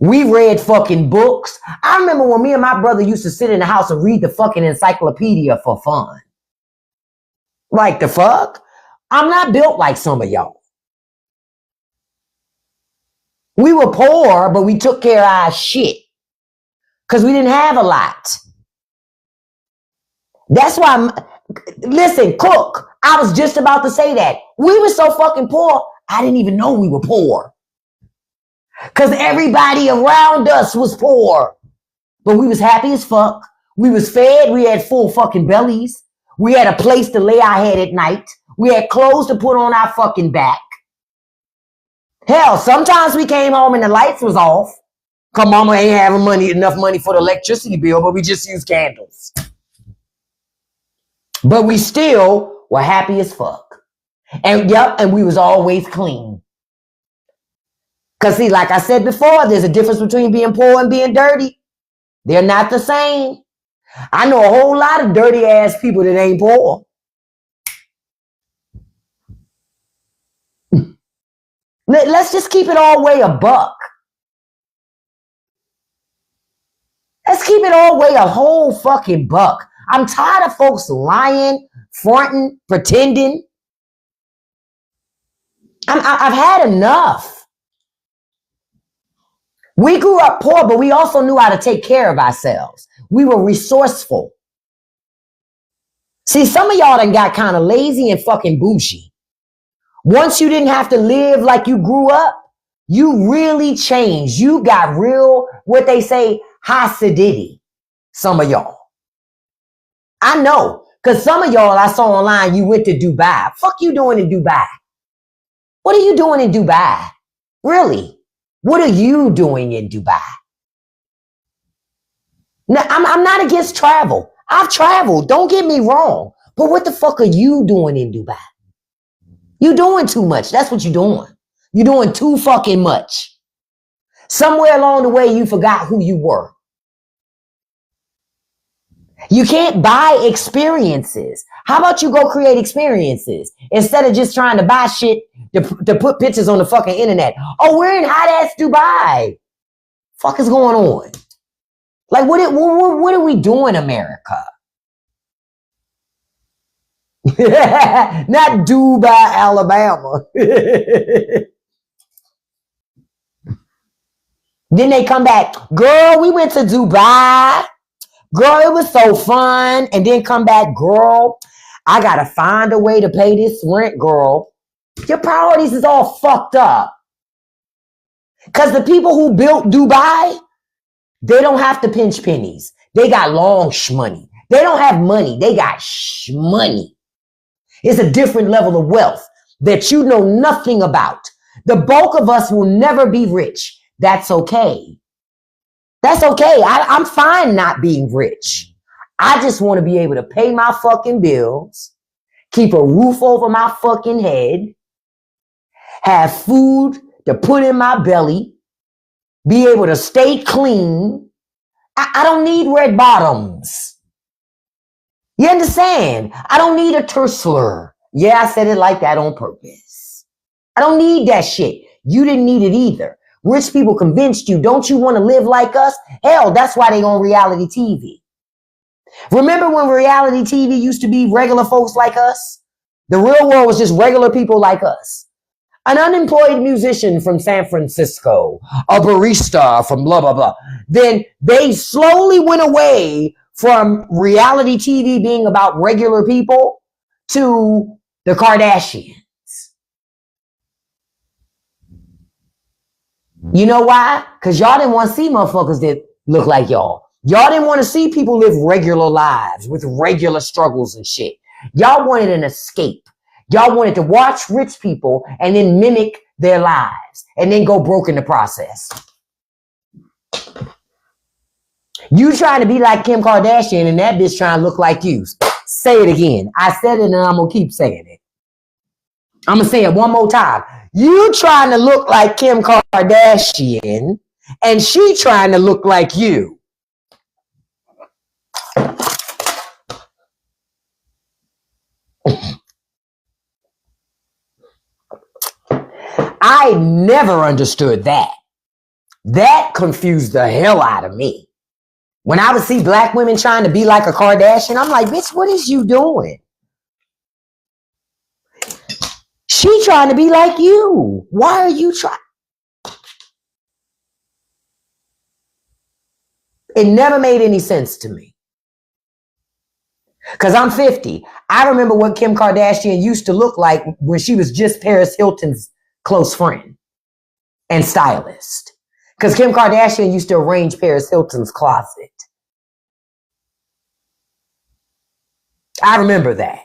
We read fucking books. I remember when me and my brother used to sit in the house and read the fucking encyclopedia for fun. Like the fuck? I'm not built like some of y'all. We were poor, but we took care of our shit because we didn't have a lot. That's why, listen, Cook, I was just about to say that. We were so fucking poor, I didn't even know we were poor because everybody around us was poor, but we was happy as fuck. We was fed. We had full fucking bellies. We had a place to lay our head at night. We had clothes to put on our fucking back. Hell, sometimes we came home and the lights was off because mama ain't having enough money for the electricity bill, but we just used candles. But we still were happy as fuck. And we was always clean. Because see, like I said before, there's a difference between being poor and being dirty. They're not the same. I know a whole lot of dirty ass people that ain't poor. Let's just keep it all way a buck. Let's keep it all way a whole fucking buck. I'm tired of folks lying, fronting, pretending. I've had enough. We grew up poor, but we also knew how to take care of ourselves. We were resourceful. See, some of y'all done got kind of lazy and fucking bougie. Once you didn't have to live like you grew up, you really changed. You got real, what they say, Hasidity. Some of y'all. I know, Because some of y'all I saw online, you went to Dubai. Fuck you doing in Dubai? What are you doing in Dubai? Really? What are you doing in Dubai? Now, I'm not against travel. I've traveled. Don't get me wrong. But what the fuck are you doing in Dubai? You doing too much. That's what you're doing. You're doing too fucking much. Somewhere along the way, you forgot who you were. You can't buy experiences. How about you go create experiences instead of just trying to buy shit to put pictures on the fucking internet? Oh, we're in hot ass Dubai. Fuck is going on? Like, what are we doing, America? Not Dubai, Alabama. Then they come back, girl, we went to Dubai. Girl, it was so fun. And then come back, girl, I gotta find a way to pay this rent, girl. Your priorities is all fucked up. Because the people who built Dubai, they don't have to pinch pennies. They got long shmoney. They don't have money. They got shmoney. It's a different level of wealth that you know nothing about. The bulk of us will never be rich. That's okay. That's okay. I'm fine not being rich. I just want to be able to pay my fucking bills, keep a roof over my fucking head, have food to put in my belly, be able to stay clean. I don't need red bottoms. You understand? I don't need a Tursler. Yeah, I said it like that on purpose. I don't need that shit. You didn't need it either. Rich people convinced you, don't you want to live like us? Hell, that's why they on reality TV. Remember when reality TV used to be regular folks like us? The real world was just regular people like us. An unemployed musician from San Francisco, a barista from blah, blah, blah. Then they slowly went away from reality TV being about regular people to the Kardashians. You know why? Because y'all didn't want to see motherfuckers that look like y'all. Y'all didn't want to see people live regular lives with regular struggles and shit. Y'all wanted an escape. Y'all wanted to watch rich people and then mimic their lives and then go broke in the process. You trying to be like Kim Kardashian and that bitch trying to look like you. Say it again. I said it and I'm going to keep saying it. I'm going to say it one more time. You trying to look like Kim Kardashian and she trying to look like you. I never understood that. That confused the hell out of me. When I would see black women trying to be like a Kardashian, I'm like, bitch, what is you doing? She trying to be like you. Why are you trying? It never made any sense to me. Because I'm 50. I remember what Kim Kardashian used to look like when she was just Paris Hilton's close friend and stylist. Because Kim Kardashian used to arrange Paris Hilton's closet. I remember that.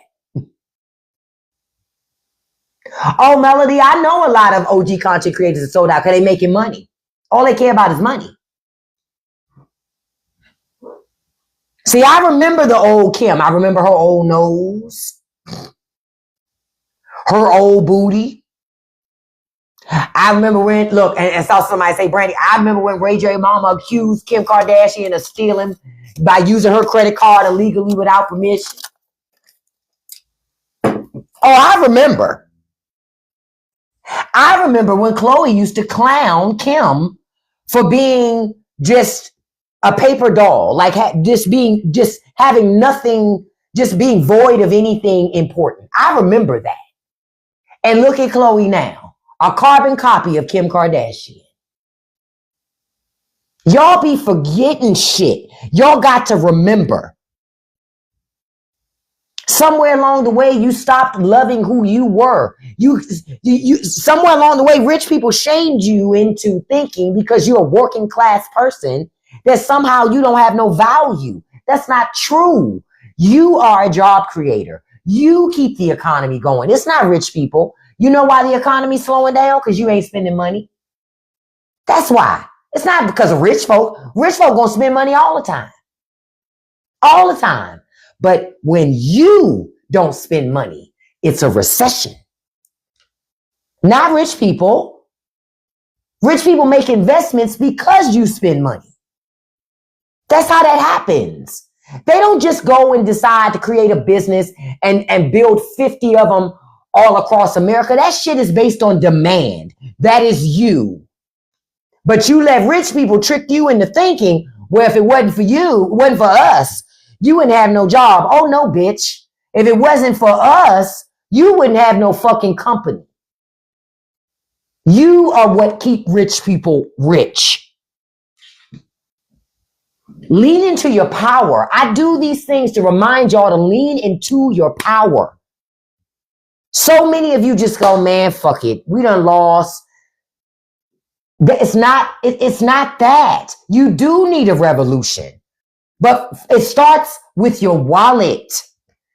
Oh, Melody, I know a lot of OG content creators are sold out because they making money. All they care about is money. See, I remember the old Kim. I remember her old nose, her old booty. I remember when, look, and saw somebody say, Brandy, I remember when Ray J Mama accused Kim Kardashian of stealing by using her credit card illegally without permission. Oh, I remember. I remember when Khloe used to clown Kim for being just a paper doll, like just having nothing, just being void of anything important. I remember that. And look at Khloe now, a carbon copy of Kim Kardashian. Y'all be forgetting shit. Y'all got to remember. Somewhere along the way, you stopped loving who you were. You somewhere along the way, rich people shamed you into thinking because you're a working class person that somehow you don't have no value. That's not true. You are a job creator. You keep the economy going. It's not rich people. You know why the economy's slowing down? Because you ain't spending money. That's why. It's not because of rich folk. Rich folk gonna spend money all the time. All the time. But when you don't spend money, it's a recession. Not rich people. Rich people make investments because you spend money. That's how that happens. They don't just go and decide to create a business and build 50 of them all across America. That shit is based on demand. That is you. But you let rich people trick you into thinking, well, if it wasn't for you, it wasn't for us, you wouldn't have no job. Oh, no, bitch. If it wasn't for us, you wouldn't have no fucking company. You are what keep rich people rich. Lean into your power. I do these things to remind y'all to lean into your power. So many of you just go, man, fuck it. We done lost. It's not that. You do need a revolution. But it starts with your wallet.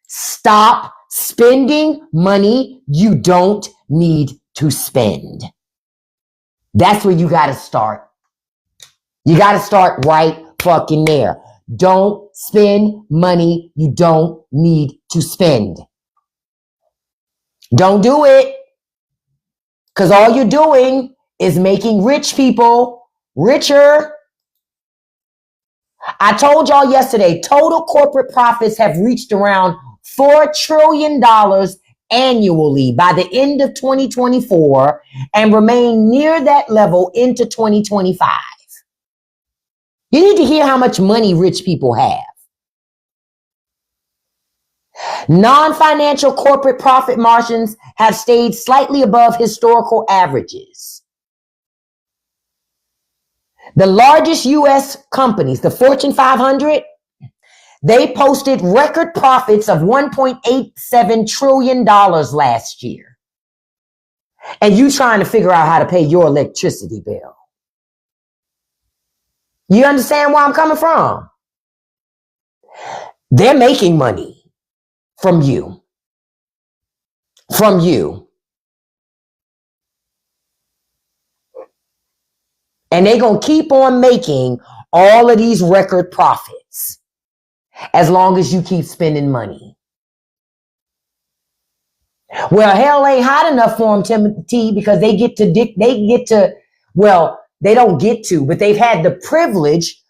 Stop spending money you don't need to spend. That's where you got to start. You got to start right fucking there. Don't spend money you don't need to spend. Don't do it. Because all you're doing is making rich people richer. I told y'all yesterday, total corporate profits have reached around $4 trillion annually by the end of 2024 and remain near that level into 2025. You need to hear how much money rich people have. Non-financial corporate profit margins have stayed slightly above historical averages. The largest U.S. companies, the Fortune 500, they posted record profits of $1.87 trillion last year. And you trying to figure out how to pay your electricity bill. You understand where I'm coming from? They're making money from you. From you. And they're going to keep on making all of these record profits as long as you keep spending money. Well, hell ain't hot enough for them, Timothy, because they don't get to, but they've had the privilege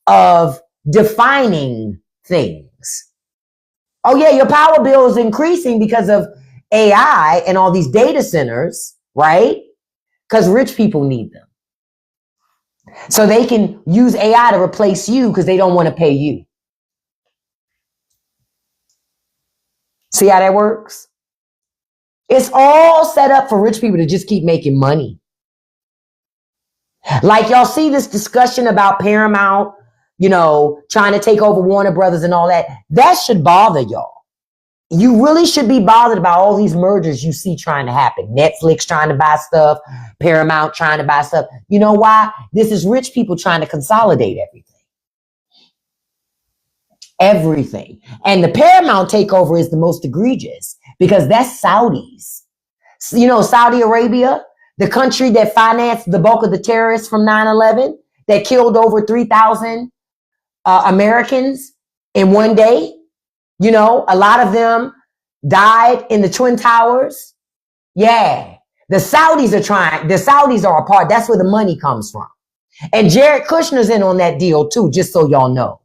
of defining things. Oh yeah, your power bill is increasing because of AI and all these data centers, right? Because rich people need them. So they can use AI to replace you because they don't want to pay you. See how that works? It's all set up for rich people to just keep making money. Like y'all see this discussion about Paramount, trying to take over Warner Brothers and all that. That should bother y'all. You really should be bothered about all these mergers you see trying to happen. Netflix trying to buy stuff, Paramount trying to buy stuff. You know why? This is rich people trying to consolidate everything. Everything. And the Paramount takeover is the most egregious because that's Saudis. Saudi Arabia, the country that financed the bulk of the terrorists from 9/11, that killed over 3,000 Americans in one day. A lot of them died in the Twin Towers. Yeah. The Saudis are a part. That's where the money comes from. And Jared Kushner's in on that deal too, just so y'all know.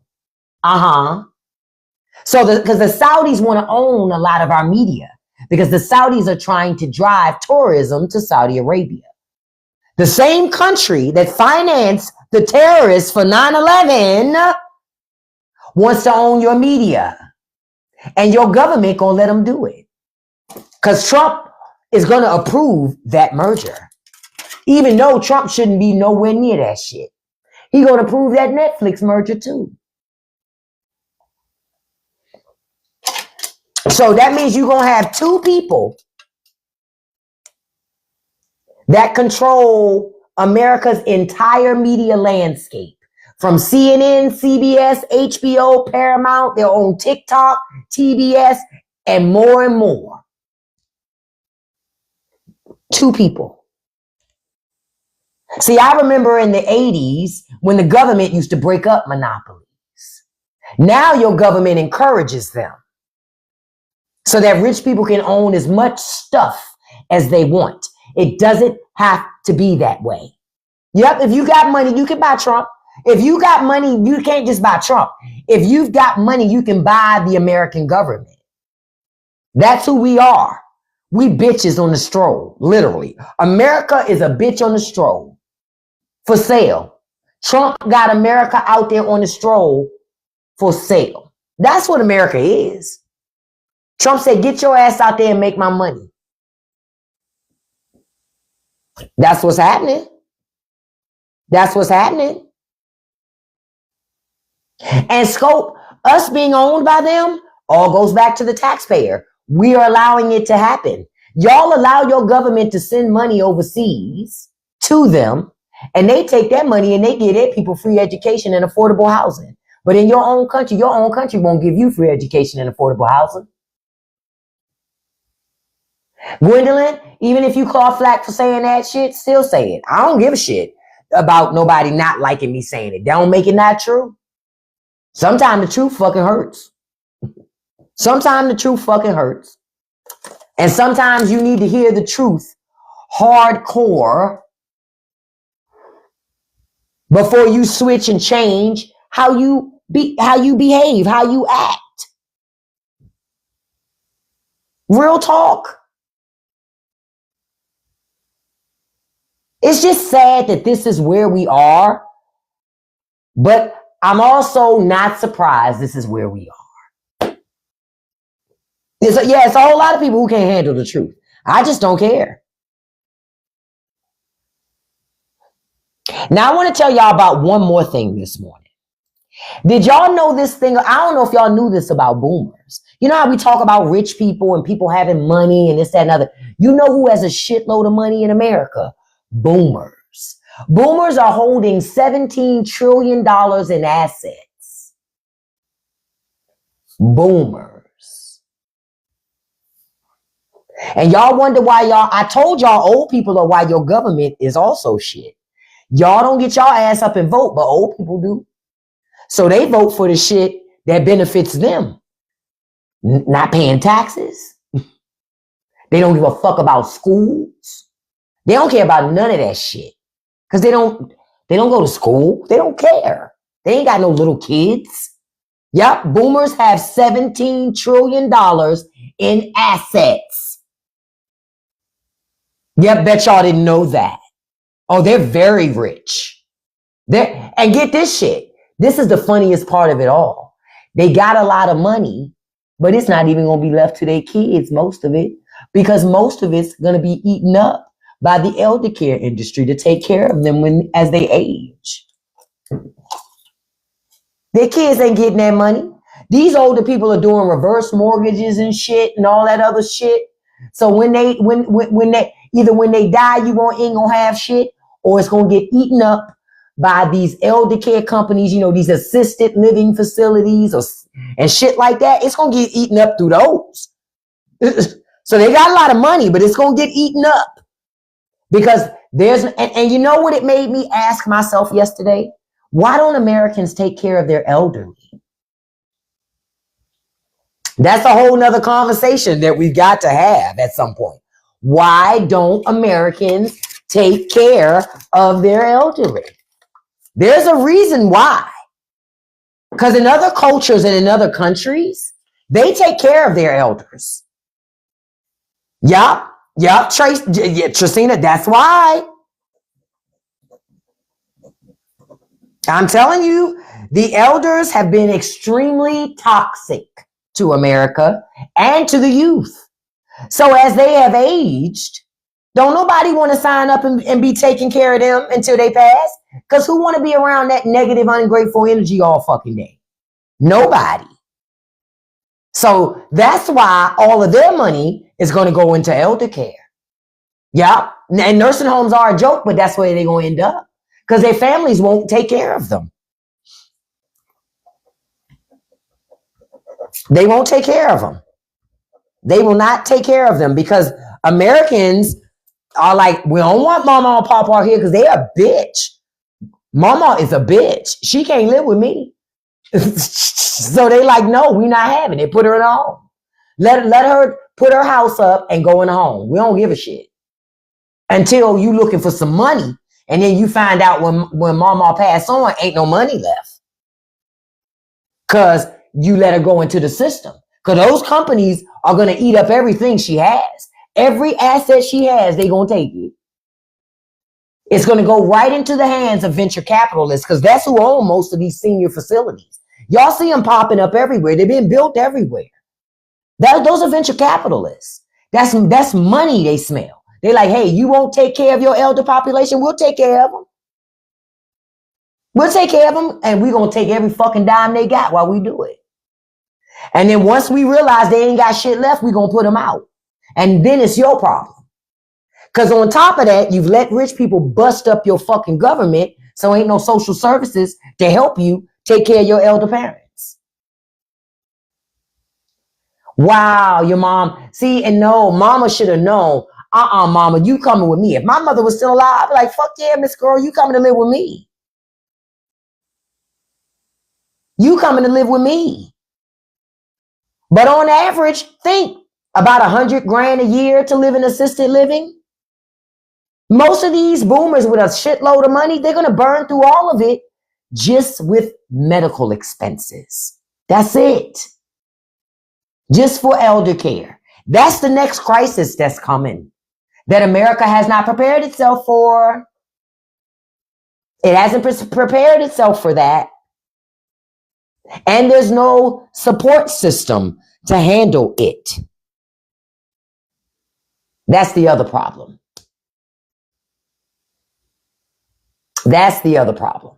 So because the Saudis want to own a lot of our media because the Saudis are trying to drive tourism to Saudi Arabia. The same country that financed the terrorists for 9/11 wants to own your media. And your government gonna let them do it. Because Trump is gonna approve that merger. Even though Trump shouldn't be nowhere near that shit. He gonna approve that Netflix merger too. So that means you're gonna have two people that control America's entire media landscape From CNN, CBS, HBO, Paramount, they own TikTok, TBS, and more. 2 people. See, I remember in the 80s when the government used to break up monopolies. Now your government encourages them so that rich people can own as much stuff as they want. It doesn't have to be that way. Yep, if you got money, you can buy Trump. If you got money, you can't just buy Trump. If you've got money, you can buy the American government. That's who we are. We bitches on the stroll, literally. America is a bitch on the stroll for sale. Trump got America out there on the stroll for sale. That's what America is. Trump said, get your ass out there and make my money. That's what's happening. That's what's happening. And scope, us being owned by them, all goes back to the taxpayer. We are allowing it to happen. Y'all allow your government to send money overseas to them, and they take that money and they give their people free education and affordable housing. But in your own country won't give you free education and affordable housing. Gwendolyn, even if you call flack for saying that shit, still say it. I don't give a shit about nobody not liking me saying it. That don't make it not true. Sometimes the truth fucking hurts. Sometimes the truth fucking hurts. And sometimes you need to hear the truth hardcore before you switch and change how you behave, how you act. Real talk. It's just sad that this is where we are, but I'm also not surprised this is where we are. It's a whole lot of people who can't handle the truth. I just don't care. Now I want to tell y'all about one more thing this morning. Did y'all know this thing? I don't know if y'all knew this about boomers. You know how we talk about rich people and people having money and this, that, and other. You know who has a shitload of money in America? Boomers. Boomers are holding $17 trillion in assets. Boomers. And y'all wonder why I told y'all old people are why your government is also shit. Y'all don't get y'all ass up and vote, but old people do. So they vote for the shit that benefits them. Not paying taxes. They don't give a fuck about schools. They don't care about none of that shit. Because they don't go to school. They don't care. They ain't got no little kids. Yep, boomers have $17 trillion in assets. Yep, bet y'all didn't know that. Oh, they're very rich. And get this shit. This is the funniest part of it all. They got a lot of money, but it's not even going to be left to their kids, most of it, because most of it's going to be eaten up by the elder care industry to take care of them as they age. Their kids ain't getting that money. These older people are doing reverse mortgages and shit and all that other shit. So when they either when they die, you ain't gonna have shit, or it's gonna get eaten up by these elder care companies, these assisted living facilities and shit like that. It's gonna get eaten up through those. So they got a lot of money, but it's gonna get eaten up. Because and you know what it made me ask myself yesterday? Why don't Americans take care of their elderly? That's a whole nother conversation that we've got to have at some point. Why don't Americans take care of their elderly? There's a reason why. Because in other cultures and in other countries, they take care of their elders. Yup, Tracina, that's why. I'm telling you, the elders have been extremely toxic to America and to the youth. So as they have aged, don't nobody want to sign up and be taking care of them until they pass? Because who want to be around that negative, ungrateful energy all fucking day? Nobody. So that's why all of their money is going to go into elder care. Yeah. And nursing homes are a joke, but that's where they're going to end up. Because their families won't take care of them. They won't take care of them. They will not take care of them because Americans are like, we don't want mama and papa out here because they a bitch. Mama is a bitch. She can't live with me. So they like, no, we not having it. Put her in a home. Let her put her house up and go in a home. We don't give a shit. Until you looking for some money. And then you find out when mama passed on, ain't no money left. Because you let her go into the system. Because those companies are going to eat up everything she has. Every asset she has, they going to take it. It's going to go right into the hands of venture capitalists because that's who own most of these senior facilities. Y'all see them popping up everywhere. They've been built everywhere. Those are venture capitalists. That's money they smell. They're like, hey, you won't take care of your elder population? We'll take care of them. We'll take care of them, and we're going to take every fucking dime they got while we do it. And then once we realize they ain't got shit left, we're going to put them out. And then it's your problem. Because on top of that, you've let rich people bust up your fucking government, so ain't no social services to help you take care of your elder parents. Wow, your mom. See, and no, mama should have known. Mama, you coming with me. If my mother was still alive, I'd be like, fuck yeah, Miss Girl, you coming to live with me. You coming to live with me. But on average, think about $100,000 a year to live in assisted living. Most of these boomers with a shitload of money, they're going to burn through all of it just with medical expenses. That's it. Just for elder care. That's the next crisis that's coming that America has not prepared itself for. It hasn't prepared itself for that. And there's no support system to handle it. That's the other problem. That's the other problem.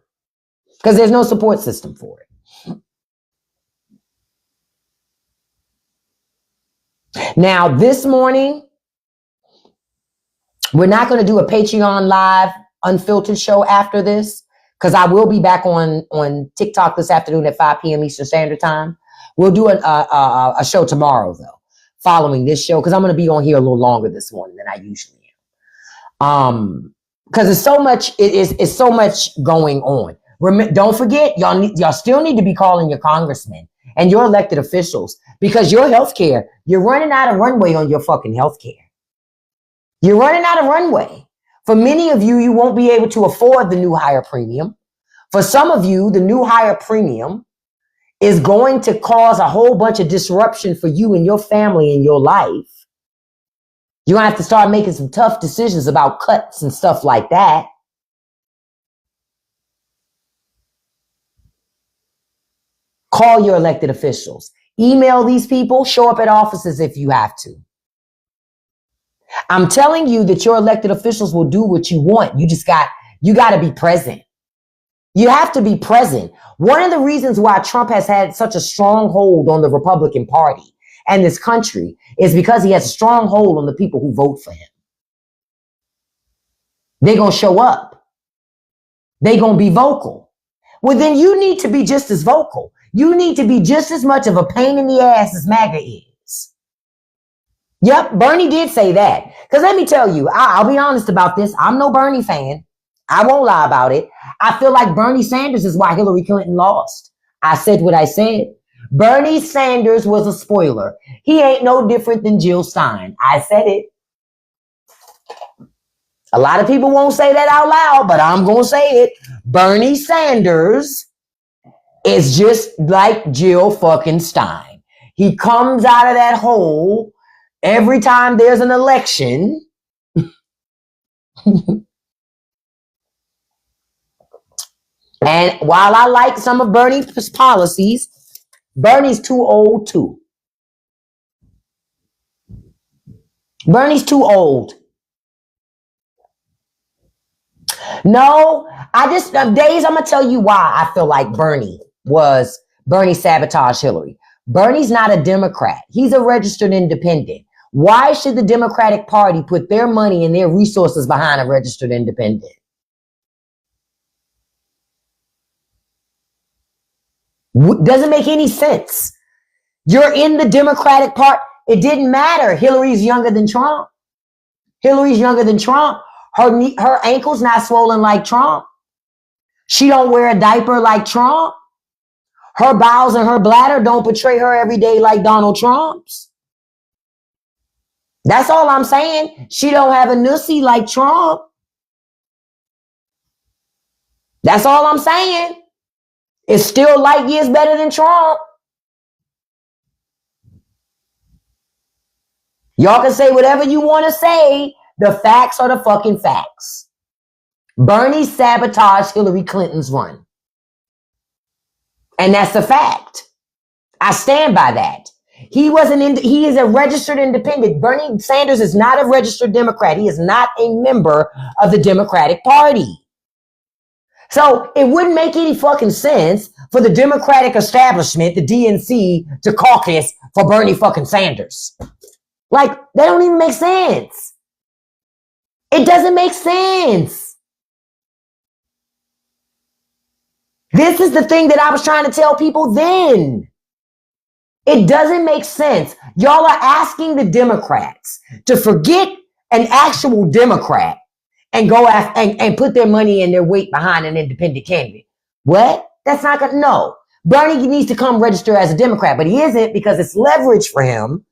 Because there's no support system for it. Now, this morning, we're not going to do a Patreon live unfiltered show after this because I will be back on TikTok this afternoon at 5 p.m. Eastern Standard Time. We'll do a show tomorrow, though, following this show because I'm going to be on here a little longer this morning than I usually am. Because it's so much, it's so much going on. Don't forget, y'all still need to be calling your congressmen and your elected officials because your health care, you're running out of runway on your fucking health care. You're running out of runway. For many of you, you won't be able to afford the new higher premium. For some of you, the new higher premium is going to cause a whole bunch of disruption for you and your family and your life. You're going to have to start making some tough decisions about cuts and stuff like that. Call your elected officials. Email these people. Show up at offices if you have to. I'm telling you that your elected officials will do what you want. You got to be present. You have to be present. One of the reasons why Trump has had such a strong hold on the Republican Party and this country is because he has a strong hold on the people who vote for him. They're going to show up. They're going to be vocal. Well, then you need to be just as vocal. You need to be just as much of a pain in the ass as MAGA is. Yep, Bernie did say that. Because let me tell you, I'll be honest about this. I'm no Bernie fan. I won't lie about it. I feel like Bernie Sanders is why Hillary Clinton lost. I said what I said. Bernie Sanders was a spoiler. He ain't no different than Jill Stein. I said it. A lot of people won't say that out loud, but I'm going to say it. Bernie Sanders is just like Jill fucking Stein. He comes out of that hole every time there's an election. And while I like some of Bernie's policies, Bernie's too old too. Bernie's too old. No, days I'm going to tell you why I feel like Bernie sabotaged Hillary. Bernie's not a Democrat. He's a registered independent. Why should the Democratic Party put their money and their resources behind a registered independent? Doesn't make any sense. You're in the Democratic Party. It didn't matter. Hillary's younger than Trump. Hillary's younger than Trump. Her ankle's not swollen like Trump. She don't wear a diaper like Trump. Her bowels and her bladder don't betray her every day like Donald Trump's. That's all I'm saying. She don't have a nussy like Trump. That's all I'm saying. It's still light years better than Trump. Y'all can say whatever you want to say. The facts are the fucking facts. Bernie sabotaged Hillary Clinton's run. And that's a fact. I stand by that. He is a registered independent. Bernie Sanders is not a registered Democrat. He is not a member of the Democratic Party. So it wouldn't make any fucking sense for the Democratic establishment, the DNC, to caucus for Bernie fucking Sanders. Like, that don't even make sense. It doesn't make sense. This is the thing that I was trying to tell people then. It doesn't make sense. Y'all are asking the Democrats to forget an actual Democrat and go and put their money and their weight behind an independent candidate. What? That's not gonna, no. Bernie needs to come register as a Democrat, but he isn't because it's leverage for him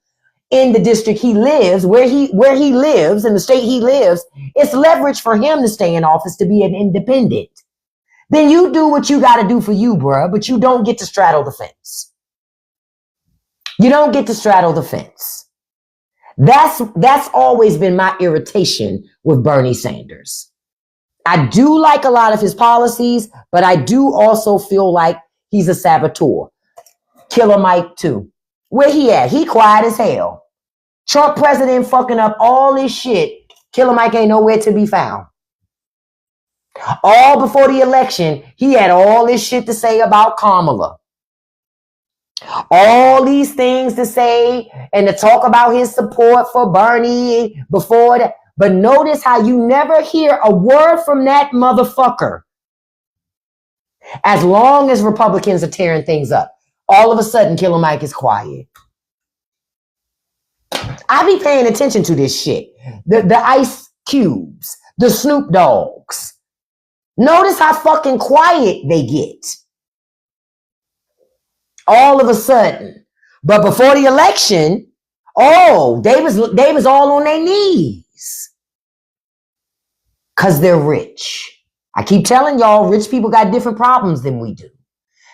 in the district he lives, where he lives, in the state he lives. It's leverage for him to stay in office to be an independent. Then you do what you got to do for you, bruh, but you don't get to straddle the fence. You don't get to straddle the fence. That's always been my irritation with Bernie Sanders. I do like a lot of his policies, but I do also feel like he's a saboteur. Killer Mike too. Where he at? He quiet as hell. Trump president fucking up all this shit. Killer Mike ain't nowhere to be found. All before the election, he had all this shit to say about Kamala. All these things to say and to talk about his support for Bernie before that. But notice how you never hear a word from that motherfucker. As long as Republicans are tearing things up, all of a sudden Killer Mike is quiet. I be paying attention to this shit. The Ice Cubes, the Snoop Dogs. Notice how fucking quiet they get. All of a sudden. But before the election, they was all on their knees. Because they're rich. I keep telling y'all, rich people got different problems than we do.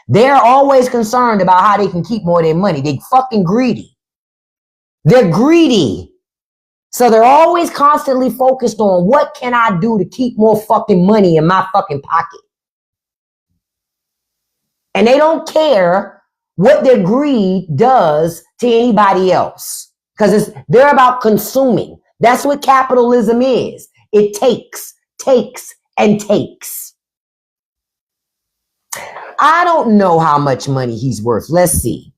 They're always concerned about how they can keep more of their money. They fucking greedy. They're greedy. So they're always constantly focused on what can I do to keep more fucking money in my fucking pocket. And they don't care what their greed does to anybody else. Because they're about consuming. That's what capitalism is. It takes, and takes. I don't know how much money he's worth. Let's see.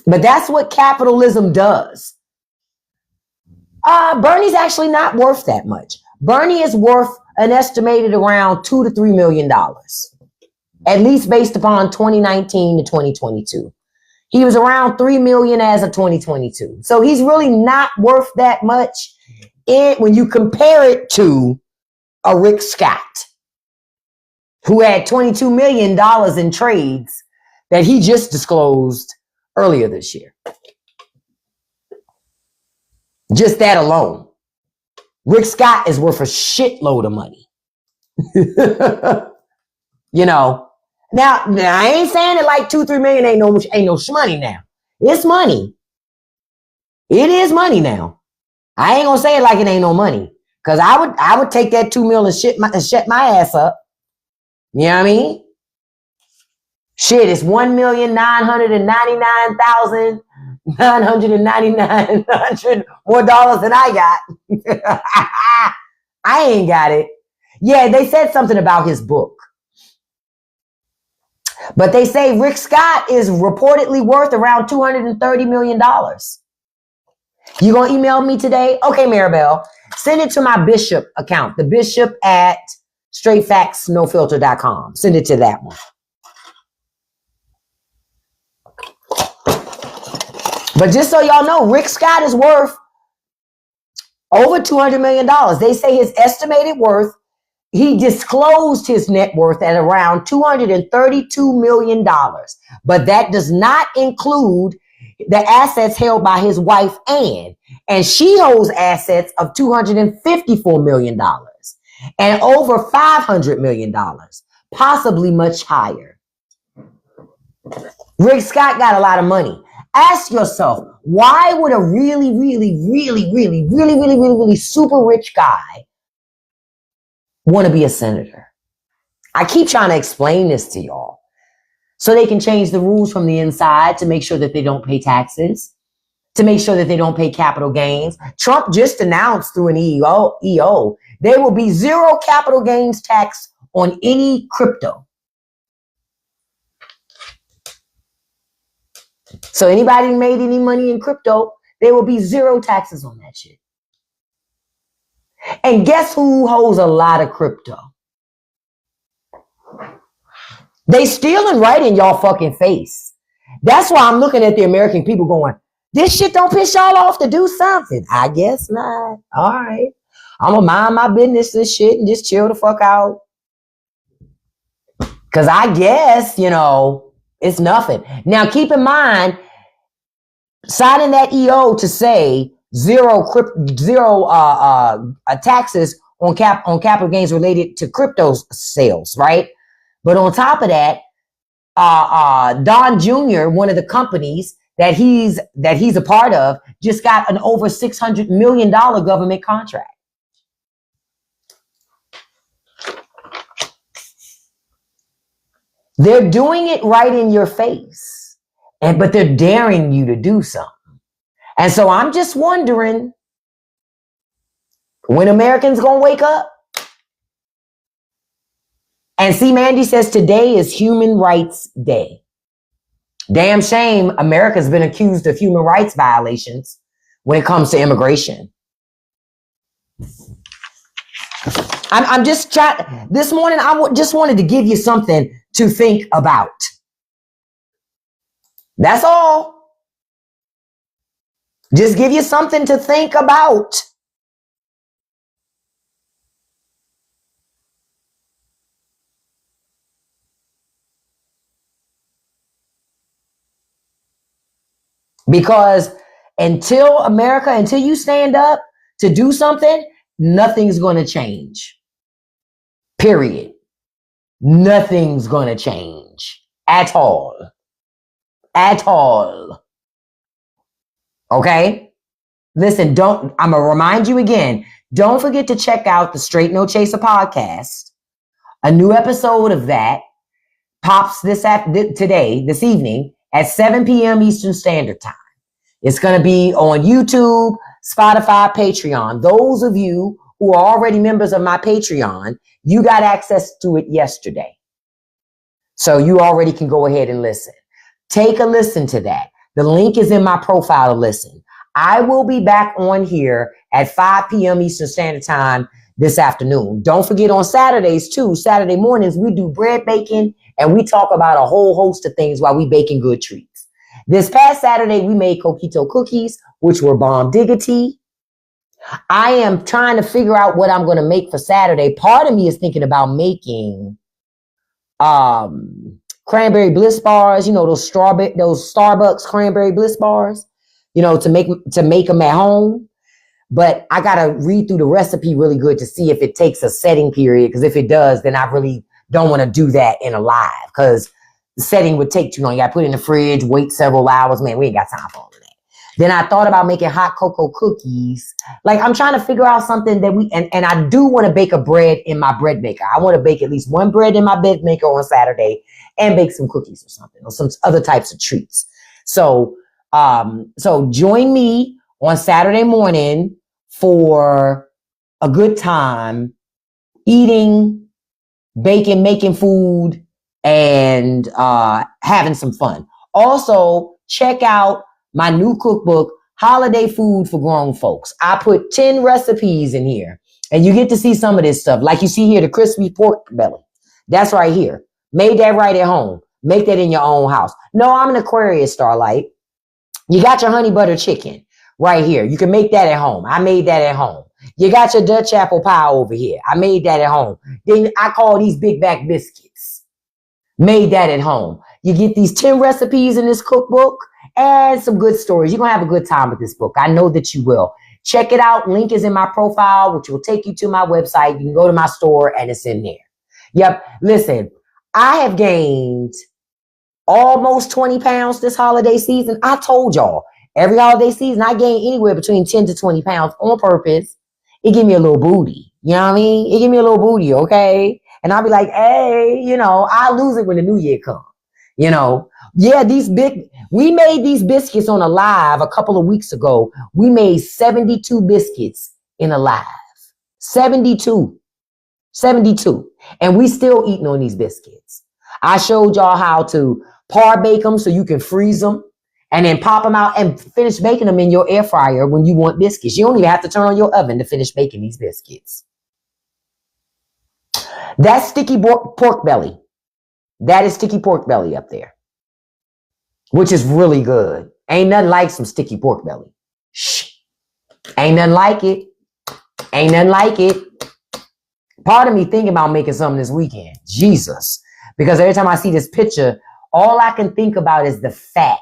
But that's what capitalism does. Bernie's actually not worth that much. Bernie is worth an estimated around $2 to $3 million, at least based upon 2019 to 2022. He was around 3 million as of 2022. So he's really not worth that much when you compare it to a Rick Scott, who had $22 million in trades that he just disclosed earlier this year. Just that alone. Rick Scott is worth a shitload of money. You know. Now I ain't saying that like 2-3 million ain't no shmoney now. It's money. It is money now. I ain't gonna say it like it ain't no money. Cause I would take that 2 million and shut my ass up. You know what I mean? Shit, it's 1,999,999 more dollars than I got. I ain't got it. Yeah, they said something about his book. But they say Rick Scott is reportedly worth around $230 million. You gonna email me today? Okay, Maribel. Send it to my Bishop account. The Bishop at straightfactsnofilter.com. Send it to that one. But just so y'all know, Rick Scott is worth over $200 million. They say his estimated worth, he disclosed his net worth at around $232 million. But that does not include the assets held by his wife, Ann. And she holds assets of $254 million and over $500 million, possibly much higher. Rick Scott got a lot of money. Ask yourself, why would a really super rich guy want to be a senator? I keep trying to explain this to y'all so they can change the rules from the inside to make sure that they don't pay taxes, to make sure that they don't pay capital gains. Trump just announced through an EO, there will be zero capital gains tax on any crypto. So anybody who made any money in crypto, there will be zero taxes on that shit. And guess who holds a lot of crypto? They stealing right in y'all fucking face. That's why I'm looking at the American people going, this shit don't piss y'all off to do something. I guess not. All right. I'm gonna mind my business and shit and just chill the fuck out. Cause I guess, it's nothing. Now keep in mind, signing that EO to say zero taxes on capital gains related to crypto sales, right? But on top of that, Don Jr., one of the companies that he's a part of, just got an over $600 million government contract. They're doing it right in your face, but they're daring you to do something. And so I'm just wondering, when Americans gonna wake up? And see, Mandy says today is Human Rights Day. Damn shame America's been accused of human rights violations when it comes to immigration. I'm just trying. This morning, just wanted to give you something to think about. That's all. Just give you something to think about. Because until you stand up to do something, nothing's going to change. Period. Nothing's going to change at all. At all. Okay? Listen, I'm going to remind you again, don't forget to check out the Straight No Chaser podcast. A new episode of that pops this evening at 7 p.m. Eastern Standard Time. It's going to be on YouTube, Spotify, Patreon. Those of you who are already members of my Patreon, you got access to it yesterday. So you already can go ahead and listen. Take a listen to that. The link is in my profile to listen. I will be back on here at 5 p.m. Eastern Standard Time this afternoon. Don't forget on Saturdays too. Saturday mornings, we do bread baking and we talk about a whole host of things while we baking good treats. This past Saturday, we made coquito cookies, which were bomb diggity. I am trying to figure out what I'm going to make for Saturday. Part of me is thinking about making cranberry bliss bars, those Starbucks cranberry bliss bars, to make them at home. But I got to read through the recipe really good to see if it takes a setting period. Because if it does, then I really don't want to do that in a live, because the setting would take too long. You got to put it in the fridge, wait several hours. Man, we ain't got time for all of that. Then I thought about making hot cocoa cookies. Like, I'm trying to figure out something that and I do want to bake a bread in my bread maker. I want to bake at least one bread in my bread maker on Saturday and bake some cookies or something, or some other types of treats. So join me on Saturday morning for a good time eating, baking, making food, and having some fun. Also, check out my new cookbook, Holiday Food for Grown Folks. I put 10 recipes in here, and you get to see some of this stuff. Like you see here, the crispy pork belly. That's right here. Made that right at home. Make that in your own house. No, I'm an Aquarius, Starlight. You got your honey butter chicken right here. You can make that at home. I made that at home. You got your Dutch apple pie over here. I made that at home. Then I call these big back biscuits. Made that at home. You get these 10 recipes in this cookbook and some good stories. You're going to have a good time with this book. I know that you will. Check it out. Link is in my profile, which will take you to my website. You can go to my store and it's in there. Yep. Listen, I have gained almost 20 pounds this holiday season. I told y'all, every holiday season, I gain anywhere between 10 to 20 pounds on purpose. It give me a little booty. You know what I mean? It give me a little booty, okay? And I'll be like, hey, I'll lose it when the new year comes. Yeah, we made these biscuits on a live a couple of weeks ago. We made 72 biscuits in a live. 72. 72. And we still eating on these biscuits. I showed y'all how to par bake them so you can freeze them and then pop them out and finish baking them in your air fryer when you want biscuits. You don't even have to turn on your oven to finish baking these biscuits. That's sticky pork belly. That is sticky pork belly up there, which is really good. Ain't nothing like some sticky pork belly. Shh. Ain't nothing like it. Ain't nothing like it. Part of me thinking about making something this weekend. Jesus. Because every time I see this picture, all I can think about is the fat.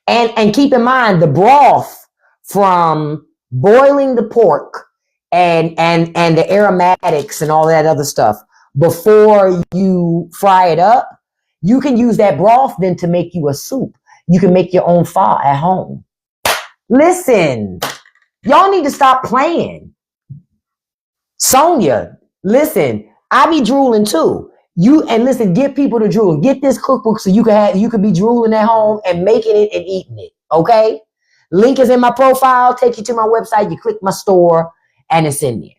And keep in mind the broth from boiling the pork and the aromatics and all that other stuff before you fry it up. You can use that broth then to make you a soup. You can make your own pho at home. Listen, y'all need to stop playing. Sonia, listen, I be drooling too. Listen, get people to drool. Get this cookbook so you can be drooling at home and making it and eating it. Okay? Link is in my profile. Take you to my website. You click my store and it's in there.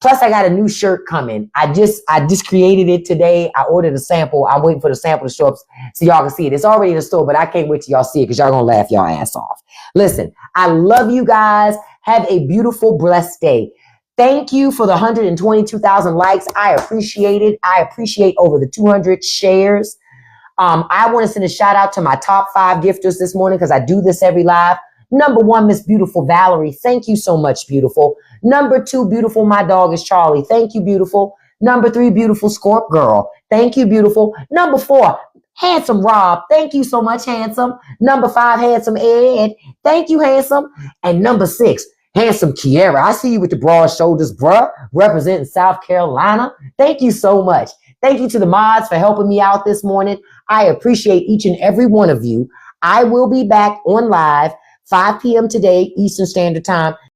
Plus, I got a new shirt coming. I just created it today. I ordered a sample. I'm waiting for the sample to show up so y'all can see it. It's already in the store, but I can't wait till y'all see it because y'all gonna laugh y'all ass off. Listen, I love you guys. Have a beautiful, blessed day. Thank you for the 122,000 likes. I appreciate it. I appreciate over the 200 shares. I want to send a shout out to my top 5 gifters this morning because I do this every live. Number 1, Miss Beautiful Valerie. Thank you so much, beautiful. Number 2, beautiful, my dog is Charlie. Thank you, beautiful. Number 3, beautiful Scorp Girl. Thank you, beautiful. Number 4, handsome Rob. Thank you so much, handsome. Number 5, handsome Ed. Thank you, handsome. And number 6, handsome Kiara. I see you with the broad shoulders, bruh, representing South Carolina. Thank you so much. Thank you to the mods for helping me out this morning. I appreciate each and every one of you. I will be back on live 5 p.m. today, Eastern Standard Time.